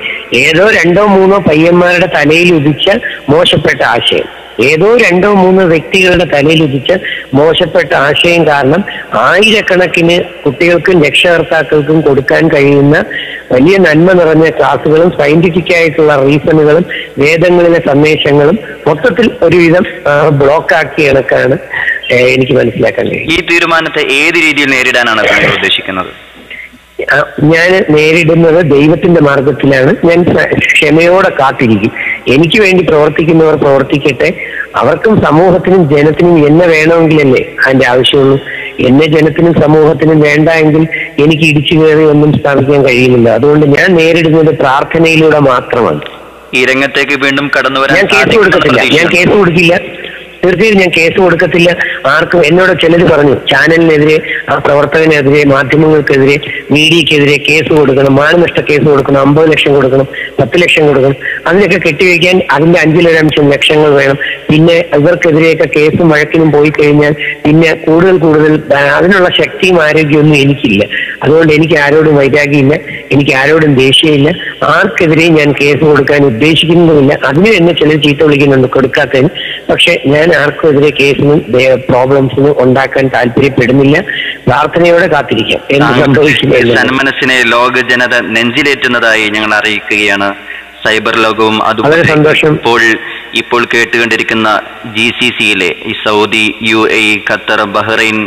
ഏതോ 2-3 പയ്യന്മാരുടെ തലയിൽ ഉദിച്ച മോശപ്പെട്ട ആശയം, ഏതോ 2-3 വ്യക്തികളുടെ തലയിൽ ഉദിച്ച മോശപ്പെട്ട ആശയം കാരണം ആയിരക്കണക്കിന് കുട്ടികൾക്കും രക്ഷകർത്താക്കൾക്കും കൊടുക്കാൻ കഴിയുന്ന വലിയ നന്മ നിറഞ്ഞ ക്ലാസുകളും സയന്റിഫിക് ആയിട്ടുള്ള റീസണുകളും വേദങ്ങളിലെ സന്ദേശങ്ങളും മൊത്തത്തിൽ ഒരുവിധം ബ്ലോക്കാക്കിയ കണക്കാണ് എനിക്ക് മനസ്സിലാക്കാൻ കഴിയും. ഈ തീരുമാനത്തെ ഏത് രീതിയിൽ നേരിടാനാണ് താങ്കൾ ഉദ്ദേശിക്കുന്നത്? ഞാൻ നേരിടുന്നത് ദൈവത്തിന്റെ മാർഗത്തിലാണ്. ഞാൻ ക്ഷമയോടെ കാത്തിരിക്കും. എനിക്ക് വേണ്ടി പ്രവർത്തിക്കുന്നവർ പ്രവർത്തിക്കട്ടെ. അവർക്കും സമൂഹത്തിനും ജനത്തിനും എന്നെ വേണമെങ്കിലല്ലേ അതിന്റെ ആവശ്യമുള്ളൂ. എന്നെ ജനത്തിനും സമൂഹത്തിനും വേണ്ട എങ്കിൽ എനിക്ക് ഇടിച്ചു കയറി ഒന്നും സ്ഥാപിക്കാൻ കഴിയുന്നില്ല. അതുകൊണ്ട് ഞാൻ നേരിടുന്നത് പ്രാർത്ഥനയിലൂടെ മാത്രമാണ്. ഈ രംഗത്തേക്ക് വീണ്ടും കടന്നു വരാൻ ഞാൻ കേസ് കൊടുക്കില്ല. തീർച്ചയായും ഞാൻ കേസ് കൊടുക്കത്തില്ല ആർക്കും. എന്നോട് ചിലർ പറഞ്ഞു ചാനലിനെതിരെ, ആ പ്രവർത്തകനെതിരെ, മാധ്യമങ്ങൾക്കെതിരെ, മീഡിയക്കെതിരെ കേസ് കൊടുക്കണം, മാനനഷ്ട കേസ് കൊടുക്കണം, 50 ലക്ഷം കൊടുക്കണം, 10 ലക്ഷം കൊടുക്കണം. അതിനൊക്കെ കെട്ടിവെക്കാൻ അതിന്റെ 5,00,000 ലക്ഷങ്ങൾ വേണം. പിന്നെ ഇവർക്കെതിരെയൊക്കെ കേസും വഴക്കിനും പോയി കഴിഞ്ഞാൽ പിന്നെ കൂടുതൽ അതിനുള്ള ശക്തിയും ആരോഗ്യമൊന്നും എനിക്കില്ല. അതുകൊണ്ട് എനിക്ക് ആരോടും വൈരാഗ്യമില്ല, എനിക്ക് ആരോടും ദേഷ്യമില്ല. ആർക്കെതിരെയും ഞാൻ കേസ് കൊടുക്കാൻ ഉദ്ദേശിക്കുന്നതുമില്ല. അതിന് എന്നെ ചിലർ ചീത്ത വിളിക്കുന്നുണ്ട് കൊടുക്കാത്തതിന്. പക്ഷെ ഞാൻ ആർക്കുമെതിരെ കേസിനും പ്രോബ്ലംസിനും ഉണ്ടാക്കാൻ താല്പര്യപ്പെടുന്നില്ല. പ്രാർത്ഥനയോടെ കാത്തിരിക്കാം എന്ത് സംഭവിക്കും. സന്മനസ്സിനെ ലോക ജനത നെഞ്ചിലേറ്റുന്നതായി ഞങ്ങൾ അറിയിക്കുകയാണ്. സൈബർ ലോകവും അതുപോലെ ഇപ്പോൾ കേട്ടുകൊണ്ടിരിക്കുന്ന GCCയിലെ ഈ Saudi, UAE, Qatar, Bahrain,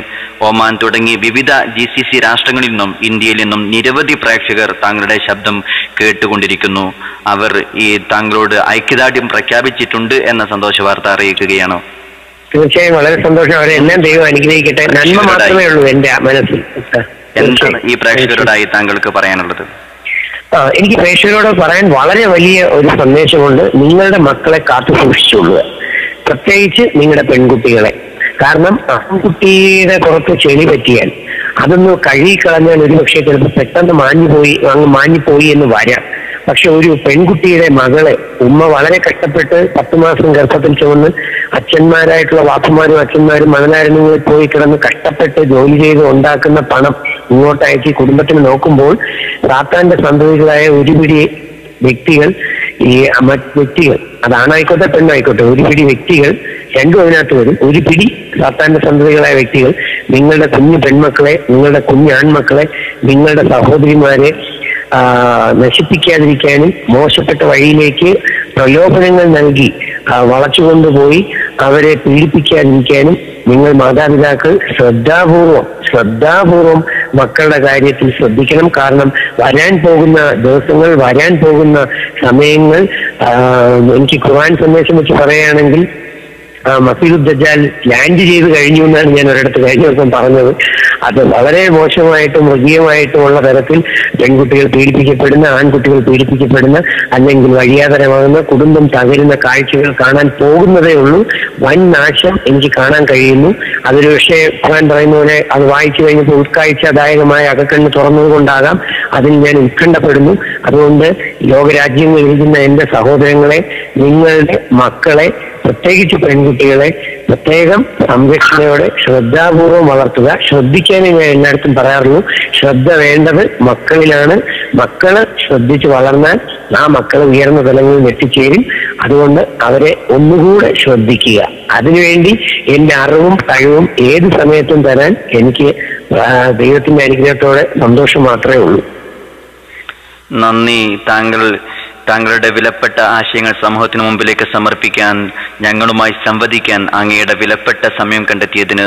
Oman തുടങ്ങി വിവിധ GCC രാഷ്ട്രങ്ങളിൽ നിന്നും ഇന്ത്യയിൽ നിന്നും നിരവധി പ്രേക്ഷകർ താങ്കളുടെ ശബ്ദം കേട്ടുകൊണ്ടിരിക്കുന്നു. അവർ ഈ താങ്കളോട് ഐക്യദാർഢ്യം പ്രഖ്യാപിച്ചിട്ടുണ്ട് എന്ന സന്തോഷ വാർത്ത അറിയിക്കുകയാണ്. തീർച്ചയായും വളരെ സന്തോഷം. അവരെല്ലാം ദൈവം അനുഗ്രഹിക്കട്ടെ. നന്മ മാത്രമേ ഉള്ളൂ എന്റെ മനസ്സിൽ. എന്താണ് ഈ പ്രേക്ഷകരോടായി താങ്കൾക്ക് പറയാനുള്ളത്? എനിക്ക് പ്രേക്ഷകരോട് പറയാൻ വളരെ വലിയ ഒരു സന്ദേശമുണ്ട്. നിങ്ങളുടെ മക്കളെ കാത്തു സൂക്ഷിച്ചുകൊള്ളുക, പ്രത്യേകിച്ച് നിങ്ങളുടെ പെൺകുട്ടികളെ. കാരണം ആൺകുട്ടിയുടെ പുറത്ത് ചെളി പറ്റിയാൽ അതൊന്ന് കഴുകിക്കളഞ്ഞാൽ ഒരുപക്ഷെ ചിലപ്പോൾ പെട്ടെന്ന് മാഞ്ഞുപോയി എന്ന് വരാം. പക്ഷെ ഒരു പെൺകുട്ടിയുടെ മകളെ ഉമ്മ വളരെ കഷ്ടപ്പെട്ട് 10 മാസം ഗർഭത്തിൽ ചുമന്ന് അച്ഛന്മാരായിട്ടുള്ള വാപ്പന്മാരും അച്ഛന്മാരും മണലാരണ്യങ്ങളിൽ പോയി കിടന്ന് കഷ്ടപ്പെട്ട് ജോലി ചെയ്ത് ഉണ്ടാക്കുന്ന പണം ഇങ്ങോട്ട് അയച്ച് കുടുംബത്തിന് നോക്കുമ്പോൾ സാത്താന്റെ സന്തതികളായ ഒരുപിടി വ്യക്തികൾ, വ്യക്തികൾ അതാണായിക്കോട്ടെ പെണ്ണായിക്കോട്ടെ, ഒരു പിടി വ്യക്തികൾ രണ്ടും അതിനകത്ത് വരും. ഒരു പിടി സാത്താന്റെ സന്തതികളായ വ്യക്തികൾ നിങ്ങളുടെ കുഞ്ഞു പെൺമക്കളെ, നിങ്ങളുടെ കുഞ്ഞു ആൺമക്കളെ, നിങ്ങളുടെ സഹോദരിമാരെ നശിപ്പിക്കാതിരിക്കാനും മോശപ്പെട്ട വഴിയിലേക്ക് പ്രലോഭനങ്ങൾ നൽകി വളച്ചുകൊണ്ടുപോയി അവരെ പീഡിപ്പിക്കാതിരിക്കാനും നിങ്ങൾ മാതാപിതാക്കൾ ശ്രദ്ധാപൂർവം മക്കളുടെ കാര്യത്തിൽ ശ്രദ്ധിക്കണം. കാരണം വരാൻ പോകുന്ന ദിവസങ്ങൾ, വരാൻ പോകുന്ന സമയങ്ങൾ, എനിക്ക് ഖുർആൻ സന്ദേശം വെച്ച് പറയുകയാണെങ്കിൽ മസീഹുദ് ദജ്ജാൽ ലാൻഡ് ചെയ്ത് കഴിഞ്ഞു എന്നാണ് ഞാൻ ഒരിടത്ത് കഴിഞ്ഞ ദിവസം പറഞ്ഞത്. അത് വളരെ മോശമായിട്ടും മൃഗീയമായിട്ടുമുള്ള തരത്തിൽ പെൺകുട്ടികൾ പീഡിപ്പിക്കപ്പെടുന്ന, ആൺകുട്ടികൾ പീഡിപ്പിക്കപ്പെടുന്ന, അല്ലെങ്കിൽ വഴിയാതരമാകുന്ന, കുടുംബം തകരുന്ന കാഴ്ചകൾ കാണാൻ പോകുന്നതേ ഉള്ളൂ. വൻ നാശം എനിക്ക് കാണാൻ കഴിയുന്നു. അതൊരു പക്ഷേ ഖുർആൻ പറയുന്ന പോലെ അത് വായിച്ചു കഴിഞ്ഞപ്പോൾ ഉത്കാഴ്ചദായകമായ അകക്കണ്ണ് തുറന്നത് കൊണ്ടാകാം അതിൽ ഞാൻ ഉത്കണ്ഠപ്പെടുന്നു. അതുകൊണ്ട് ലോകരാജ്യങ്ങളിൽ ഇരിക്കുന്ന എന്റെ സഹോദരങ്ങളെ, നിങ്ങളുടെ മക്കളെ, പ്രത്യേകിച്ച് പെൺകുട്ടികളെ പ്രത്യേകം സംരക്ഷണയോടെ ശ്രദ്ധാപൂർവം വളർത്തുക. ശ്രദ്ധിക്കാനേ ഞാൻ എല്ലായിടത്തും പറയാറുള്ളൂ. ശ്രദ്ധ വേണ്ടത് മക്കളിലാണ്. മക്കള് ശ്രദ്ധിച്ച് വളർന്നാൽ ആ മക്കൾ ഉയർന്ന തലങ്ങളിൽ എത്തിച്ചേരും. അതുകൊണ്ട് അവരെ ഒന്നുകൂടെ ശ്രദ്ധിക്കുക. അതിനുവേണ്ടി എന്റെ അറിവും കഴിവും ഏത് സമയത്തും തരാൻ എനിക്ക് ദൈവത്തിന്റെ അനുഗ്രഹത്തോടെ സന്തോഷം മാത്രമേ ഉള്ളൂ. നന്ദി. താങ്കളുടെ വിലപ്പെട്ട ആശയങ്ങൾ സമൂഹത്തിന് മുമ്പിലേക്ക് സമർപ്പിക്കാൻ, ഞങ്ങളുമായി സംവദിക്കാൻ അങ്ങയുടെ വിലപ്പെട്ട സമയം കണ്ടെത്തിയതിന്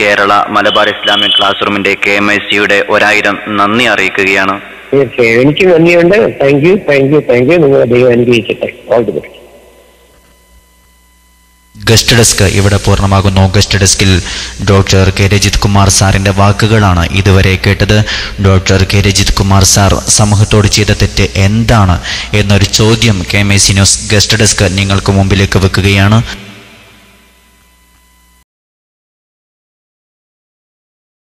കേരള മലബാർ ഇസ്ലാമിക് ക്ലാസ് റൂമിന്റെ KMIC-യുടെ 1000 നന്ദി അറിയിക്കുകയാണ്. തീർച്ചയായും എനിക്ക് നന്ദിയുണ്ട്. Thank you. നിങ്ങളെ ദൈവം അനുഗ്രഹിക്കട്ടെ. All the best. Guest desk ഇവിടെ പൂർണ്ണമാകുന്നു. ഗസ്റ്റ് ഡെസ്കിൽ ഡോക്ടർ കെ രജിത് കുമാർ സാറിൻ്റെ വാക്കുകളാണ് ഇതുവരെ കേട്ടത്. Doctor K Rajith Kumar sir സമൂഹത്തോട് ചെയ്ത തെറ്റ് എന്താണ് എന്നൊരു ചോദ്യം KMIC ന്യൂസ് ഗസ്റ്റ് ഡെസ്ക് നിങ്ങൾക്ക് മുമ്പിലേക്ക് വെക്കുകയാണ്.